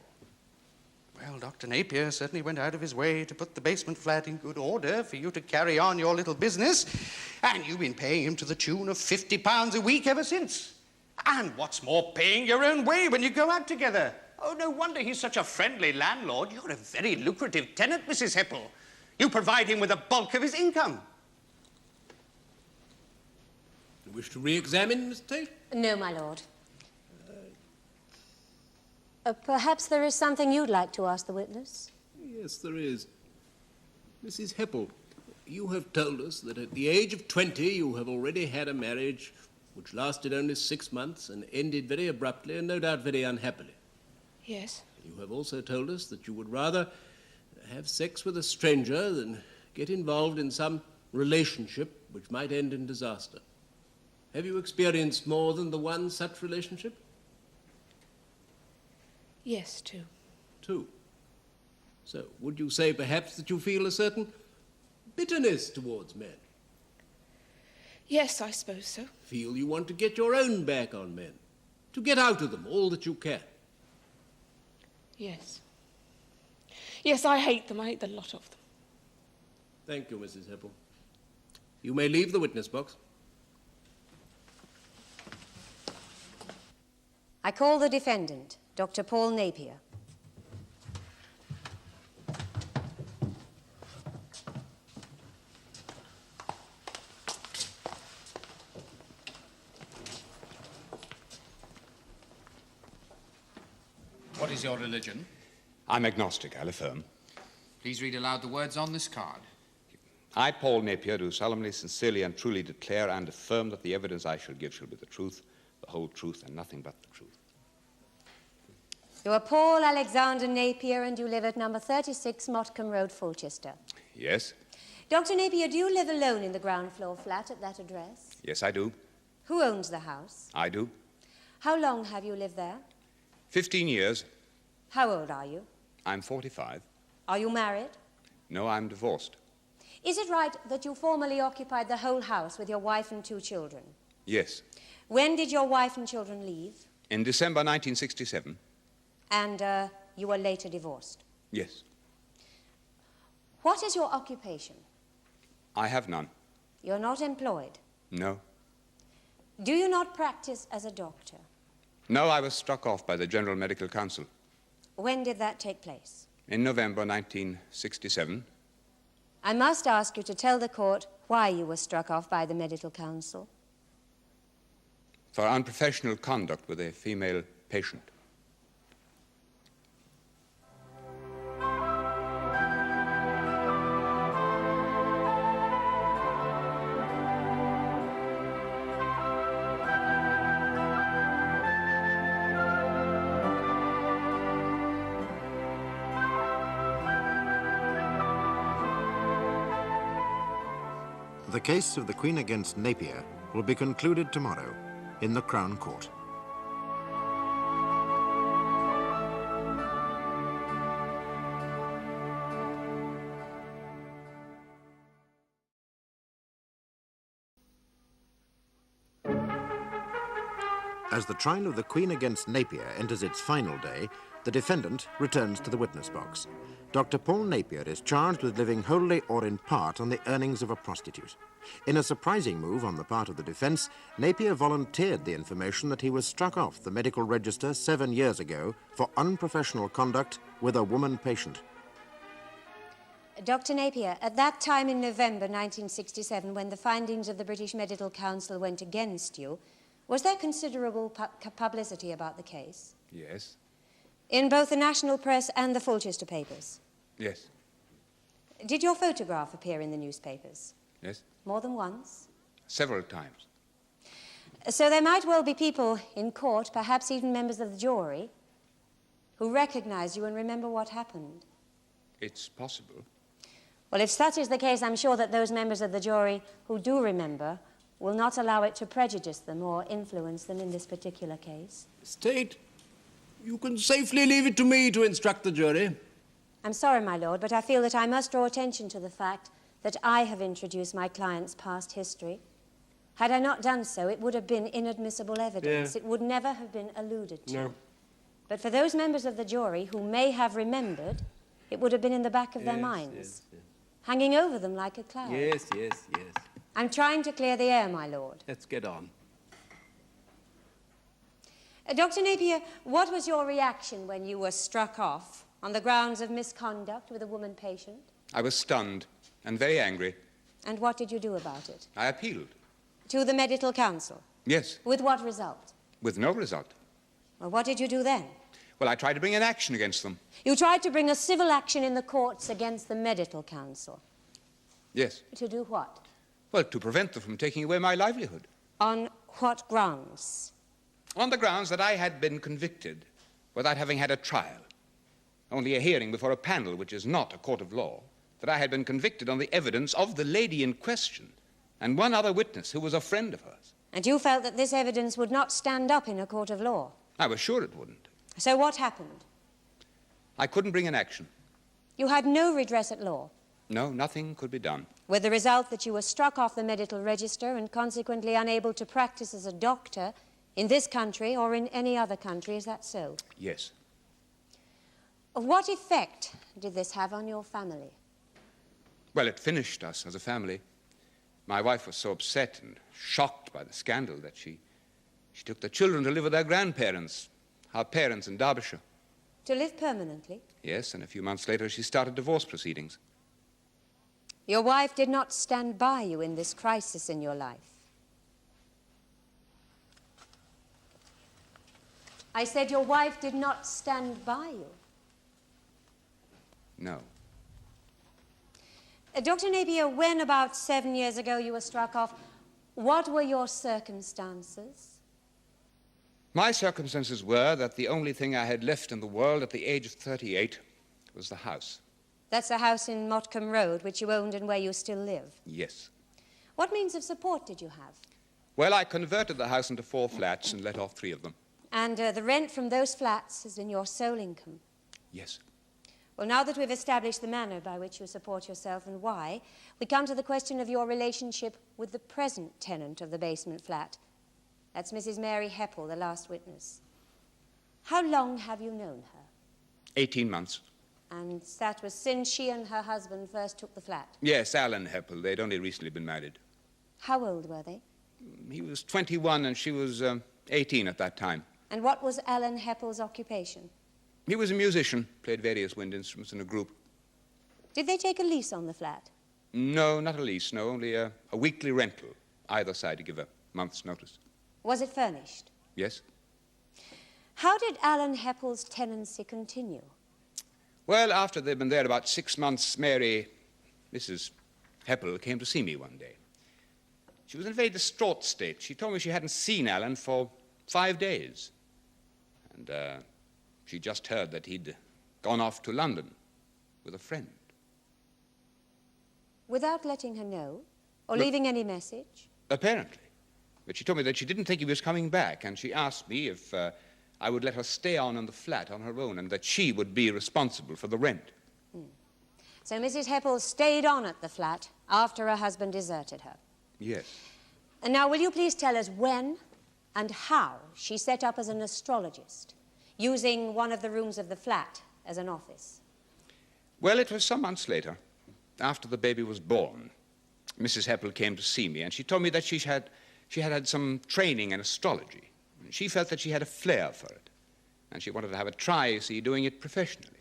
Well, Dr. Napier certainly went out of his way to put the basement flat in good order for you to carry on your little business. And you've been paying him to the tune of £50 a week ever since. And what's more, paying your own way when you go out together. Oh, no wonder he's such a friendly landlord. You're a very lucrative tenant, Mrs. Hepple. You provide him with the bulk of his income. You wish to re-examine, Miss Tate? No, my lord. Perhaps there is something you'd like to ask the witness? Yes, there is. Mrs. Hepple, you have told us that at the age of 20 you have already had a marriage which lasted only 6 months and ended very abruptly and no doubt very unhappily. Yes. You have also told us that you would rather have sex with a stranger than get involved in some relationship which might end in disaster. Have you experienced more than the one such relationship? Yes, 2. 2. So, would you say perhaps that you feel a certain bitterness towards men? Yes, I suppose so. Feel you want to get your own back on men, to get out of them all that you can? Yes. Yes, I hate them. I hate the lot of them. Thank you, Mrs. Hepple. You may leave the witness box. I call the defendant, Dr. Paul Napier. What is your religion? I'm agnostic, I'll affirm. Please read aloud the words on this card. I, Paul Napier, do solemnly, sincerely, and truly declare and affirm that the evidence I shall give shall be the truth, the whole truth, and nothing but the truth. You are Paul Alexander Napier, and you live at number 36 Motcombe Road, Fulchester. Yes? Dr. Napier, do you live alone in the ground floor flat at that address? Yes, I do. Who owns the house? I do. How long have you lived there? 15 years. How old are you? I'm 45. Are you married? No, I'm divorced. Is it right that you formerly occupied the whole house with your wife and 2 children? Yes. When did your wife and children leave? In December 1967. And you were later divorced? Yes. What is your occupation? I have none. You're not employed? No. Do you not practice as a doctor? No, I was struck off by the General Medical Council. When did that take place? In November 1967. I must ask you to tell the court why you were struck off by the Medical Council. For unprofessional conduct with a female patient. The case of the Queen against Napier will be concluded tomorrow in the Crown Court. As the trial of the Queen against Napier enters its final day, the defendant returns to the witness box. Dr. Paul Napier is charged with living wholly or in part on the earnings of a prostitute. In a surprising move on the part of the defense, Napier volunteered the information that he was struck off the medical register 7 years ago for unprofessional conduct with a woman patient. Dr. Napier, at that time in November 1967, when the findings of the British Medical Council went against you, was there considerable publicity about the case? Yes. In both the national press and the Fulchester papers? Yes. Did your photograph appear in the newspapers? Yes. More than once? Several times. So there might well be people in court, perhaps even members of the jury, who recognize you and remember what happened. It's possible. Well, if such is the case, I'm sure that those members of the jury who do remember will not allow it to prejudice them or influence them in this particular case. State, you can safely leave it to me to instruct the jury. I'm sorry, my lord, but I feel that I must draw attention to the fact that I have introduced my client's past history. Had I not done so, it would have been inadmissible evidence. Yeah. It would never have been alluded to. No. But for those members of the jury who may have remembered, it would have been in the back of their minds, yes. hanging over them like a cloud. Yes. I'm trying to clear the air, my lord. Let's get on. Dr. Napier, what was your reaction when you were struck off on the grounds of misconduct with a woman patient? I was stunned and very angry. And what did you do about it? I appealed. To the Medical Council? Yes. With what result? With no result. Well, what did you do then? Well, I tried to bring an action against them. You tried to bring a civil action in the courts against the Medical Council. Yes. To do what? Well, to prevent them from taking away my livelihood. On what grounds? On the grounds that I had been convicted without having had a trial, only a hearing before a panel which is not a court of law, that I had been convicted on the evidence of the lady in question and one other witness who was a friend of hers. And you felt that this evidence would not stand up in a court of law? I was sure it wouldn't. So what happened? I couldn't bring an action. You had no redress at law? No, nothing could be done. With the result that you were struck off the medical register and consequently unable to practice as a doctor in this country or in any other country, is that so? Yes. What effect did this have on your family? Well, it finished us as a family. My wife was so upset and shocked by the scandal that she took the children to live with their grandparents, Our parents in Derbyshire. To live permanently? Yes, and a few months later she started divorce proceedings. Your wife did not stand by you in this crisis in your life. I said your wife did not stand by you. No. Dr. Napier, when about 7 years ago you were struck off, what were your circumstances? My circumstances were that the only thing I had left in the world at the age of 38 was the house. That's the house in Motcombe Road, which you owned and where you still live? Yes. What means of support did you have? Well, I converted the house into 4 flats and let off 3 of them. And the rent from those flats has been your sole income? Yes. Well, now that we've established the manner by which you support yourself and why, we come to the question of your relationship with the present tenant of the basement flat. That's Mrs. Mary Hepple, the last witness. How long have you known her? 18 months. And that was since she and her husband first took the flat? Yes, Alan Hepple. They'd only recently been married. How old were they? He was 21 and she was 18 at that time. And what was Alan Hepple's occupation? He was a musician, played various wind instruments in a group. Did they take a lease on the flat? No, not a lease, no, only a weekly rental, either side to give a month's notice. Was it furnished? Yes. How did Alan Hepple's tenancy continue? Well, after they'd been there about 6 months, Mrs. Hepple, came to see me one day. She was in a very distraught state. She told me she hadn't seen Alan for 5 days. And she just heard that he'd gone off to London with a friend. Without letting her know? Or leaving any message? Apparently. But she told me that she didn't think he was coming back, and she asked me if I would let her stay on in the flat on her own, and that she would be responsible for the rent. So Mrs. Hepple stayed on at the flat after her husband deserted her? Yes. And now, will you please tell us when and how she set up as an astrologist, using one of the rooms of the flat as an office? Well, it was some months later, after the baby was born. Mrs. Hepple came to see me, and she told me that she had some training in astrology. She felt that she had a flair for it, and she wanted to have a try, you see, doing it professionally.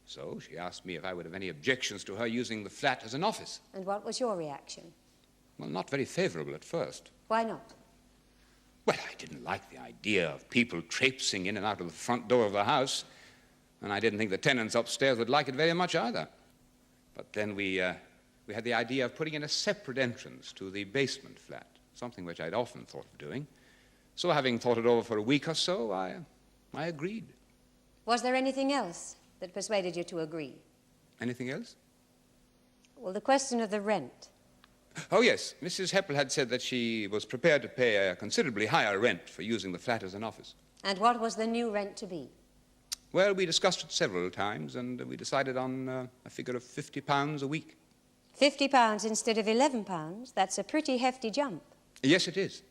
So she asked me if I would have any objections to her using the flat as an office. And what was your reaction? Well, not very favorable at first. Why not? Well, I didn't like the idea of people traipsing in and out of the front door of the house, and I didn't think the tenants upstairs would like it very much either. But then we had the idea of putting in a separate entrance to the basement flat, something which I'd often thought of doing. So having thought it over for a week or so, I agreed. Was there anything else that persuaded you to agree? Anything else? Well, the question of the rent. Oh, yes. Mrs. Hepple had said that she was prepared to pay a considerably higher rent for using the flat as an office. And what was the new rent to be? Well, we discussed it several times, and we decided on a figure of £50 a week. £50 instead of £11? That's a pretty hefty jump. Yes, it is.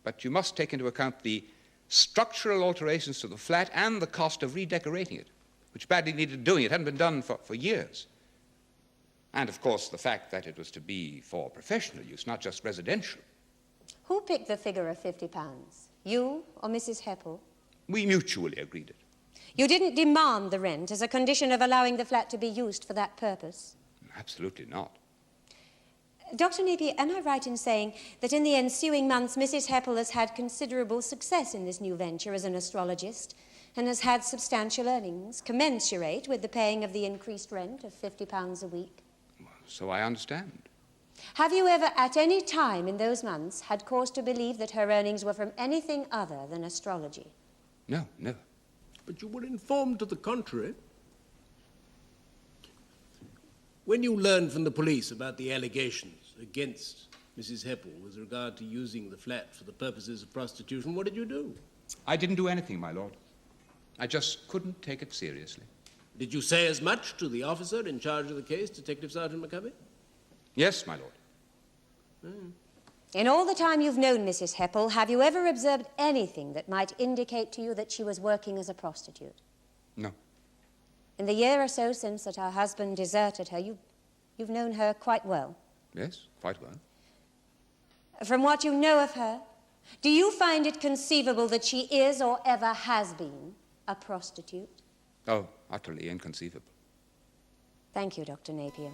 But you must take into account the structural alterations to the flat and the cost of redecorating it, which badly needed doing. It hadn't been done for years. And, of course, the fact that it was to be for professional use, not just residential. Who picked the figure of £50? You or Mrs. Hepple? We mutually agreed it. You didn't demand the rent as a condition of allowing the flat to be used for that purpose? Absolutely not. Dr. Napier, am I right in saying that in the ensuing months Mrs. Hepple has had considerable success in this new venture as an astrologist and has had substantial earnings commensurate with the paying of the increased rent of £50 a week? So I understand. Have you ever at any time in those months had cause to believe that her earnings were from anything other than astrology? No, never. But you were informed to the contrary. When you learned from the police about the allegations against Mrs. Hepple with regard to using the flat for the purposes of prostitution, what did you do? I didn't do anything, my lord. I just couldn't take it seriously. Did you say as much to the officer in charge of the case, Detective Sergeant McCovey? Yes, my lord. In all the time you've known Mrs. Hepple, have you ever observed anything that might indicate to you that she was working as a prostitute? No. In the year or so since that her husband deserted her, you've known her quite well? Yes, quite well. From what you know of her, do you find it conceivable that she is or ever has been a prostitute? Oh, utterly inconceivable. Thank you, Dr. Napier.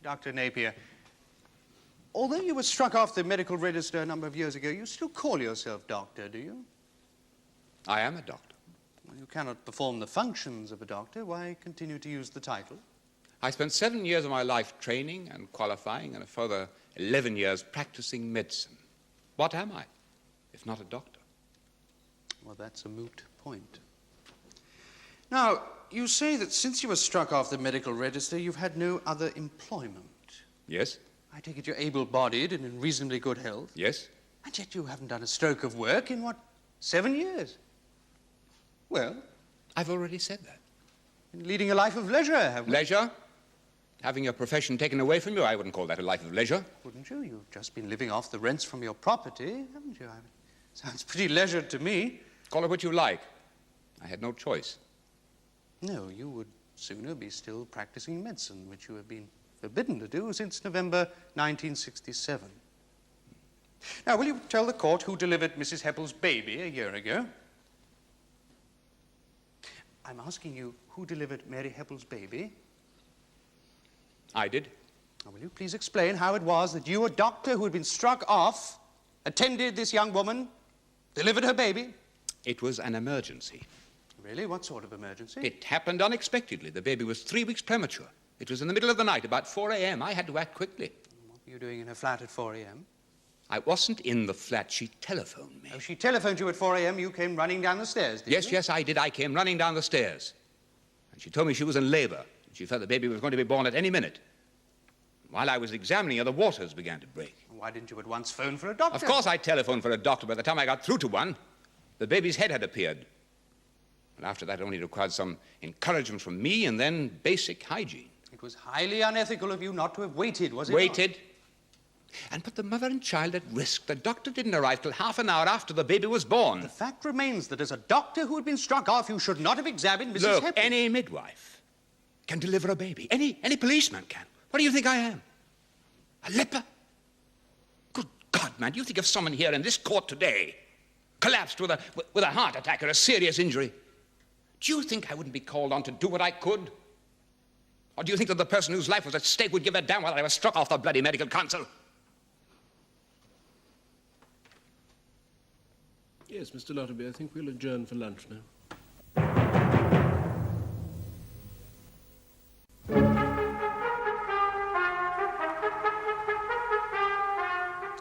Dr. Napier, although you were struck off the medical register a number of years ago, you still call yourself doctor, do you? I am a doctor. Well, you cannot perform the functions of a doctor. Why continue to use the title? I spent 7 years of my life training and qualifying and a further 11 years practicing medicine. What am I, if not a doctor? Well, that's a moot point. Now, you say that since you were struck off the medical register, you've had no other employment. Yes? I take it you're able-bodied and in reasonably good health. Yes? And yet you haven't done a stroke of work in, what, 7 years? Well? I've already said that. Been leading a life of leisure, haven't you? Leisure? Having your profession taken away from you, I wouldn't call that a life of leisure. Wouldn't you? You've just been living off the rents from your property, haven't you? Sounds pretty leisured to me. Call it what you like. I had no choice. No, you would sooner be still practicing medicine, which you have been forbidden to do since November 1967. Now, will you tell the court who delivered Mrs. Hepple's baby a year ago? I'm asking you who delivered Mary Hepple's baby. I did. Now, will you please explain how it was that you, a doctor who had been struck off, attended this young woman, delivered her baby? It was an emergency. Really? What sort of emergency? It happened unexpectedly. The baby was 3 weeks premature. It was in the middle of the night, about 4 a.m. I had to act quickly. What were you doing in her flat at 4 a.m.? I wasn't in the flat. She telephoned me. Oh, she telephoned you at 4 a.m. You came running down the stairs, didn't you? Yes, I did. I came running down the stairs. And she told me she was in labor. She felt the baby was going to be born at any minute. While I was examining her, the waters began to break. Why didn't you at once phone for a doctor? Of course I telephoned for a doctor. By the time I got through to one, the baby's head had appeared. And after that, it only required some encouragement from me and then basic hygiene. It was highly unethical of you not to have waited, was it Waited. not? And put the mother and child at risk. The doctor didn't arrive till half an hour after the baby was born. The fact remains that as a doctor who had been struck off, you should not have examined Mrs. Look, Hepple. any midwife can deliver a baby. Any policeman can. What do you think I am? A leper? Good God, man, do you think if someone here in this court today collapsed with a heart attack or a serious injury, do you think I wouldn't be called on to do what I could? Or do you think that the person whose life was at stake would give a damn whether I was struck off the bloody medical council? Yes, Mr. Lotterby, I think we'll adjourn for lunch now.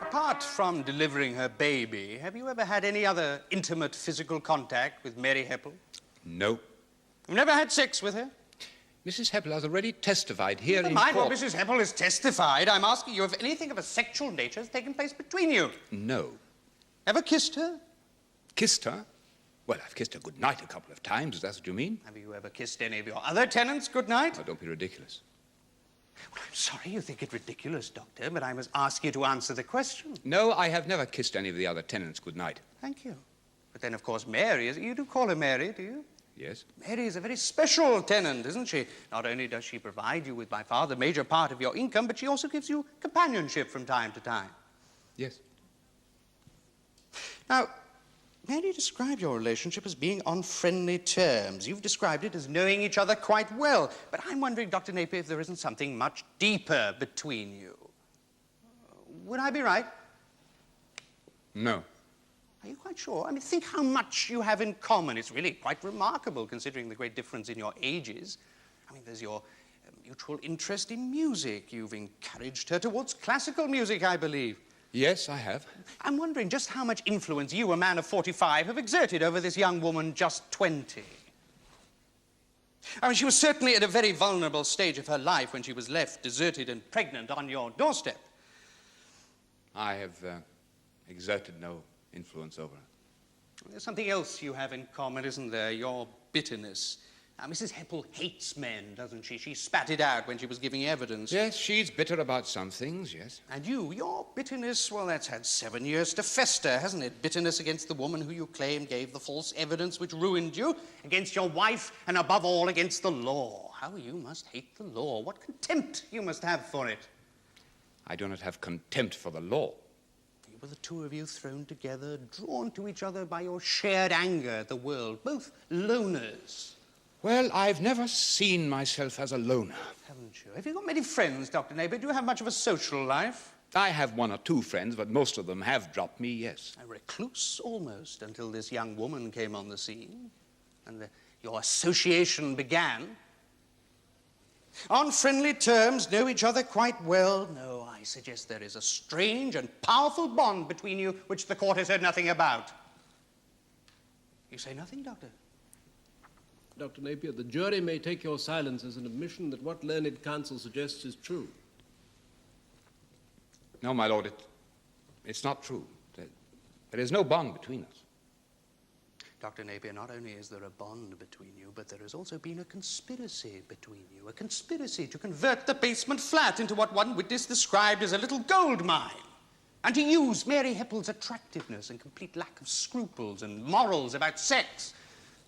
Apart from delivering her baby, have you ever had any other intimate physical contact with Mary Hepple? No. You've never had sex with her? Mrs. Hepple has already testified here in Never mind court. what Mrs. Hepple has testified. I'm asking you if anything of a sexual nature has taken place between you. No. Ever kissed her? Kissed her? Well, I've kissed her goodnight a couple of times, if that's what you mean. Have you ever kissed any of your other tenants goodnight? Oh, don't be ridiculous. Well, I'm sorry you think it ridiculous, Doctor, but I must ask you to answer the question. No, I have never kissed any of the other tenants goodnight. Thank you. But then, of course, Mary, you do call her Mary, do you? Yes? Mary is a very special tenant, isn't she? Not only does she provide you with, by far, the major part of your income, but she also gives you companionship from time to time. Yes. Now, Mary described your relationship as being on friendly terms. You've described it as knowing each other quite well. But I'm wondering, Dr. Napier, if there isn't something much deeper between you. Would I be right? No. Are you quite sure? I mean, think how much you have in common. It's really quite remarkable, considering the great difference in your ages. I mean, there's your mutual interest in music. You've encouraged her towards classical music, I believe. Yes, I have. I'm wondering just how much influence you, a man of 45, have exerted over this young woman just 20. I mean, she was certainly at a very vulnerable stage of her life when she was left deserted and pregnant on your doorstep. I have exerted no influence over her. There's something else you have in common, isn't there? Your bitterness. Now, Mrs. Hepple hates men, doesn't she? She spat it out when she was giving evidence. Yes, she's bitter about some things, yes. And your bitterness, well, that's had 7 years to fester, hasn't it? Bitterness against the woman who you claim gave the false evidence which ruined you, against your wife, and above all, against the law. How you must hate the law. What contempt you must have for it. I do not have contempt for the law. were the two of you thrown together, drawn to each other by your shared anger at the world, both loners? Well, I've never seen myself as a loner. Haven't you? Have you got many friends, Dr. Napier? Do you have much of a social life? I have one or two friends, but most of them have dropped me, yes. A recluse, almost, until this young woman came on the scene, and your association began. On friendly terms, know each other quite well. No, I suggest there is a strange and powerful bond between you which the court has heard nothing about. You say nothing, Doctor? Dr. Napier, the jury may take your silence as an admission that what learned counsel suggests is true. No, my lord, it's not true. There is no bond between us. Dr. Napier, not only is there a bond between you, but there has also been a conspiracy between you. A conspiracy to convert the basement flat into what one witness described as a little gold mine. And to use Mary Hepple's attractiveness and complete lack of scruples and morals about sex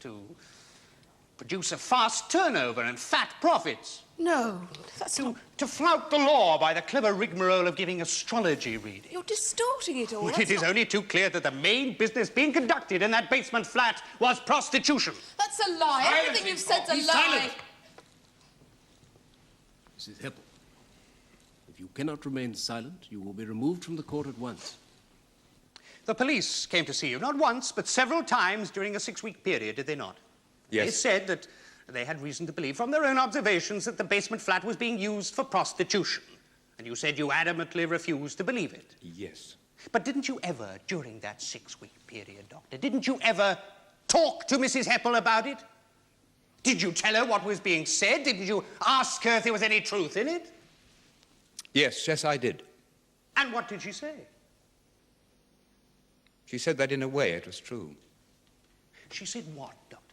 to produce a fast turnover and fat profits. No, that's not... To flout the law by the clever rigmarole of giving astrology readings. You're distorting it all. It is only too clear that the main business being conducted in that basement flat was prostitution. That's a lie. Everything you've said's a lie. Silent! Mrs. Hepple, if you cannot remain silent, you will be removed from the court at once. The police came to see you, not once, but several times during a 6-week period, did they not? Yes. They said that they had reason to believe from their own observations that the basement flat was being used for prostitution. And you said you adamantly refused to believe it. Yes. But didn't you ever, during that 6-week period, Doctor, didn't you ever talk to Mrs. Hepple about it? Did you tell her what was being said? Did you ask her if there was any truth in it? Yes, I did. And what did she say? She said that in a way it was true. She said what, Doctor?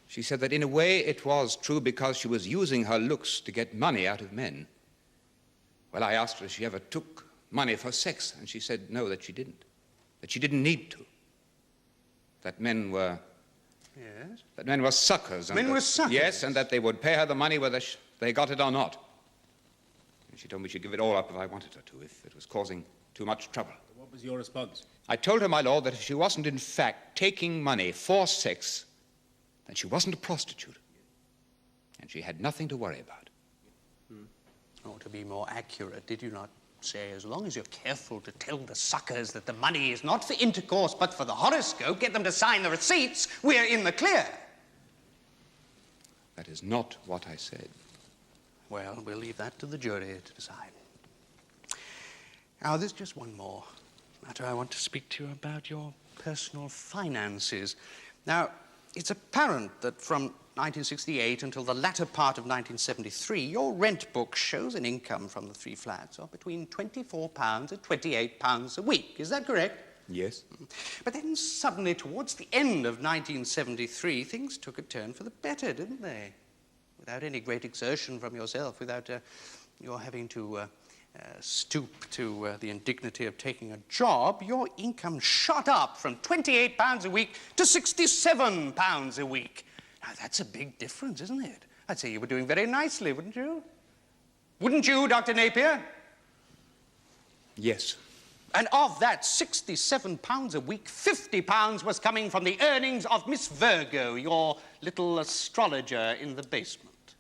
She said that in a way it was true because she was using her looks to get money out of men. Well, I asked her if she ever took money for sex, and she said no, that she didn't need to. That men were... Yes? That men were suckers. Men were suckers? Yes, and that they would pay her the money whether they got it or not. And she told me she'd give it all up if I wanted her to, if it was causing too much trouble. What was your response? I told her, my lord, that if she wasn't in fact taking money for sex, then she wasn't a prostitute. And she had nothing to worry about. Or to be more accurate, did you not say, as long as you're careful to tell the suckers that the money is not for intercourse but for the horoscope, get them to sign the receipts, we're in the clear? That is not what I said. Well, we'll leave that to the jury to decide. Now, there's just one more matter I want to speak to you about, your personal finances. Now, it's apparent that from 1968 until the latter part of 1973, your rent book shows an income from the 3 flats of between £24 and £28 a week. Is that correct? Yes. But then suddenly, towards the end of 1973, things took a turn for the better, didn't they? Without any great exertion from yourself, without your having to stoop to the indignity of taking a job, your income shot up from £28 a week to £67 a week. Now, that's a big difference, isn't it? I'd say you were doing very nicely, wouldn't you? Wouldn't you, Dr. Napier? Yes. And of that £67 a week, £50 was coming from the earnings of Miss Virgo, your little astrologer in the basement.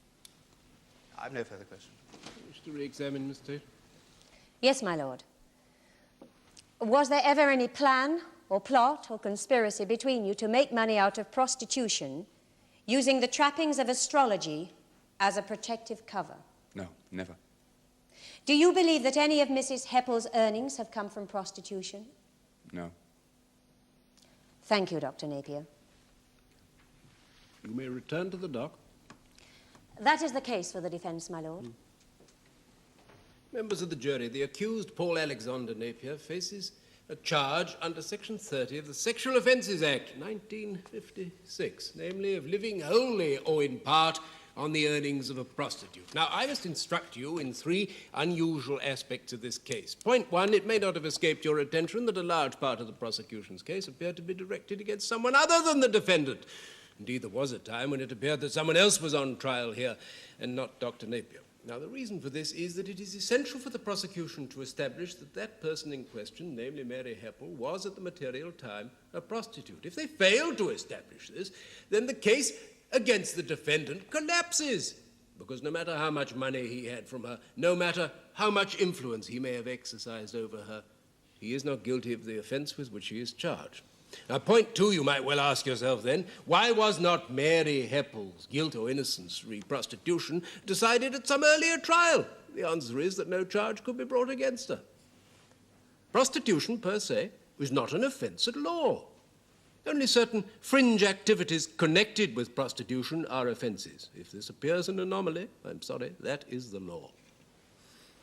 I've no further questions. Wish to re-examine, Miss Tate? Yes, my lord. Was there ever any plan or plot or conspiracy between you to make money out of prostitution using the trappings of astrology as a protective cover? No, never. Do you believe that any of Mrs. Hepple's earnings have come from prostitution? No. Thank you, Dr. Napier. You may return to the dock. That is the case for the defense, my lord. Members of the jury, the accused, Paul Alexander Napier, faces a charge under Section 30 of the Sexual Offences Act, 1956, namely of living wholly or in part on the earnings of a prostitute. Now, I must instruct you in 3 unusual aspects of this case. Point 1, it may not have escaped your attention that a large part of the prosecution's case appeared to be directed against someone other than the defendant. Indeed, there was a time when it appeared that someone else was on trial here, and not Dr. Napier. Now, the reason for this is that it is essential for the prosecution to establish that that person in question, namely Mary Hepple, was at the material time a prostitute. If they fail to establish this, then the case against the defendant collapses, because no matter how much money he had from her, no matter how much influence he may have exercised over her, he is not guilty of the offense with which he is charged. Now, point two, you might well ask yourself then, why was not Mary Hepple's guilt or innocence re prostitution decided at some earlier trial? The answer is that no charge could be brought against her. Prostitution, per se, is not an offence at law. Only certain fringe activities connected with prostitution are offences. If this appears an anomaly, I'm sorry, that is the law.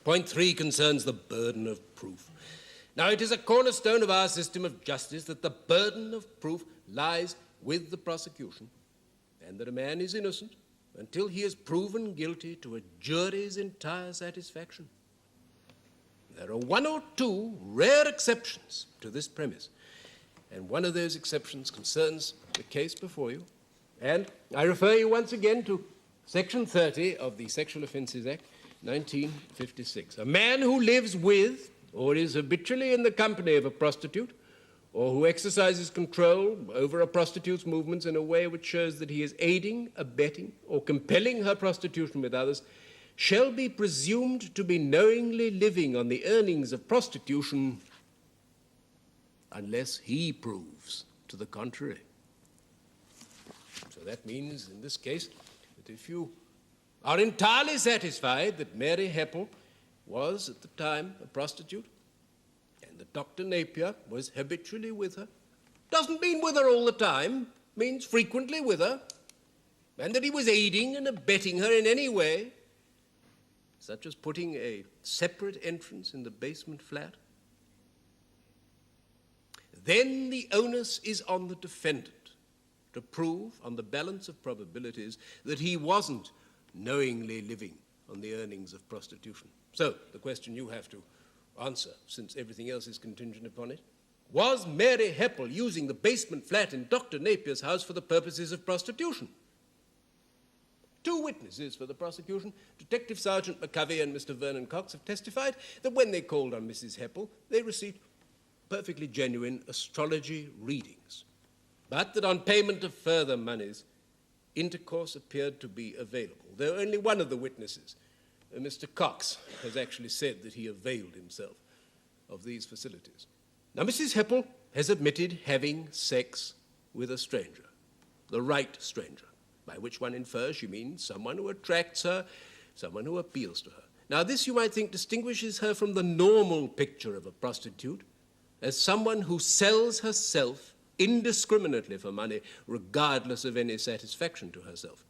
Point three concerns the burden of proof. Now, it is a cornerstone of our system of justice that the burden of proof lies with the prosecution, and that a man is innocent until he is proven guilty to a jury's entire satisfaction. There are one or two rare exceptions to this premise, and one of those exceptions concerns the case before you. And I refer you once again to Section 30 of the Sexual Offences Act, 1956. A man who lives with or is habitually in the company of a prostitute, or who exercises control over a prostitute's movements in a way which shows that he is aiding, abetting, or compelling her prostitution with others, shall be presumed to be knowingly living on the earnings of prostitution unless he proves to the contrary. So that means, in this case, that if you are entirely satisfied that Mary Hepple was at the time a prostitute, and that Dr. Napier was habitually with her, doesn't mean with her all the time, means frequently with her, and that he was aiding and abetting her in any way, such as putting a separate entrance in the basement flat, then the onus is on the defendant to prove on the balance of probabilities that he wasn't knowingly living on the earnings of prostitution. So, the question you have to answer, since everything else is contingent upon it, was Mary Hepple using the basement flat in Dr. Napier's house for the purposes of prostitution? Two witnesses for the prosecution, Detective Sergeant McCovey and Mr. Vernon Cox, have testified that when they called on Mrs. Hepple, they received perfectly genuine astrology readings, but that on payment of further monies, intercourse appeared to be available, though only one of the witnesses, Mr. Cox, has actually said that he availed himself of these facilities. Now, Mrs. Hepple has admitted having sex with a stranger, the right stranger, by which one infers she means someone who attracts her, someone who appeals to her. Now, this, you might think, distinguishes her from the normal picture of a prostitute as someone who sells herself indiscriminately for money, regardless of any satisfaction to herself.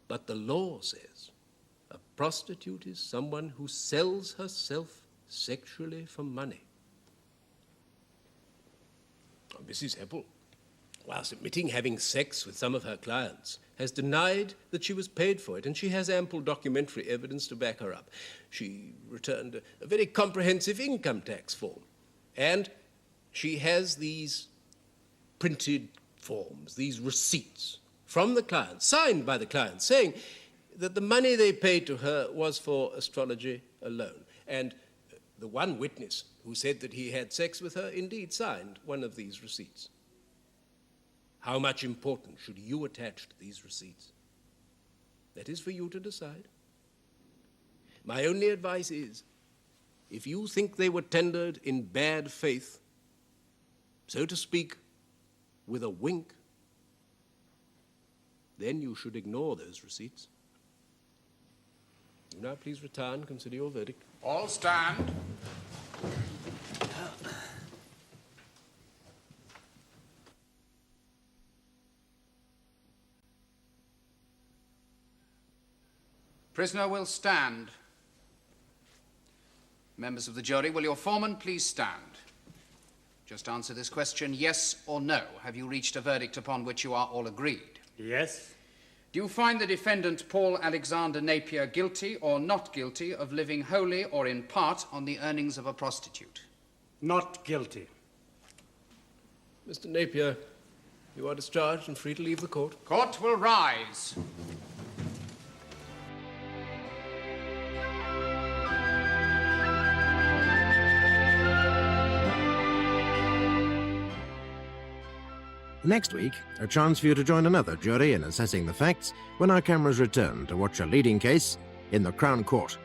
But the law says a prostitute is someone who sells herself sexually for money. Mrs. Hepple, whilst admitting having sex with some of her clients, has denied that she was paid for it, and she has ample documentary evidence to back her up. She returned a very comprehensive income tax form, and she has these printed forms, these receipts from the clients, signed by the clients, saying that the money they paid to her was for astrology alone. And the one witness who said that he had sex with her indeed signed one of these receipts. How much importance should you attach to these receipts? That is for you to decide. My only advice is, if you think they were tendered in bad faith, so to speak, with a wink, then you should ignore those receipts. You now please retire and consider your verdict. All stand. Prisoner will stand. Members of the jury, will your foreman please stand? Just answer this question, yes or no. Have you reached a verdict upon which you are all agreed? Yes. Do you find the defendant, Paul Alexander Napier, guilty or not guilty of living wholly or in part on the earnings of a prostitute? Not guilty. Mr. Napier, you are discharged and free to leave the court. Court will rise. Next week, a chance for you to join another jury in assessing the facts when our cameras return to watch a leading case in the Crown Court.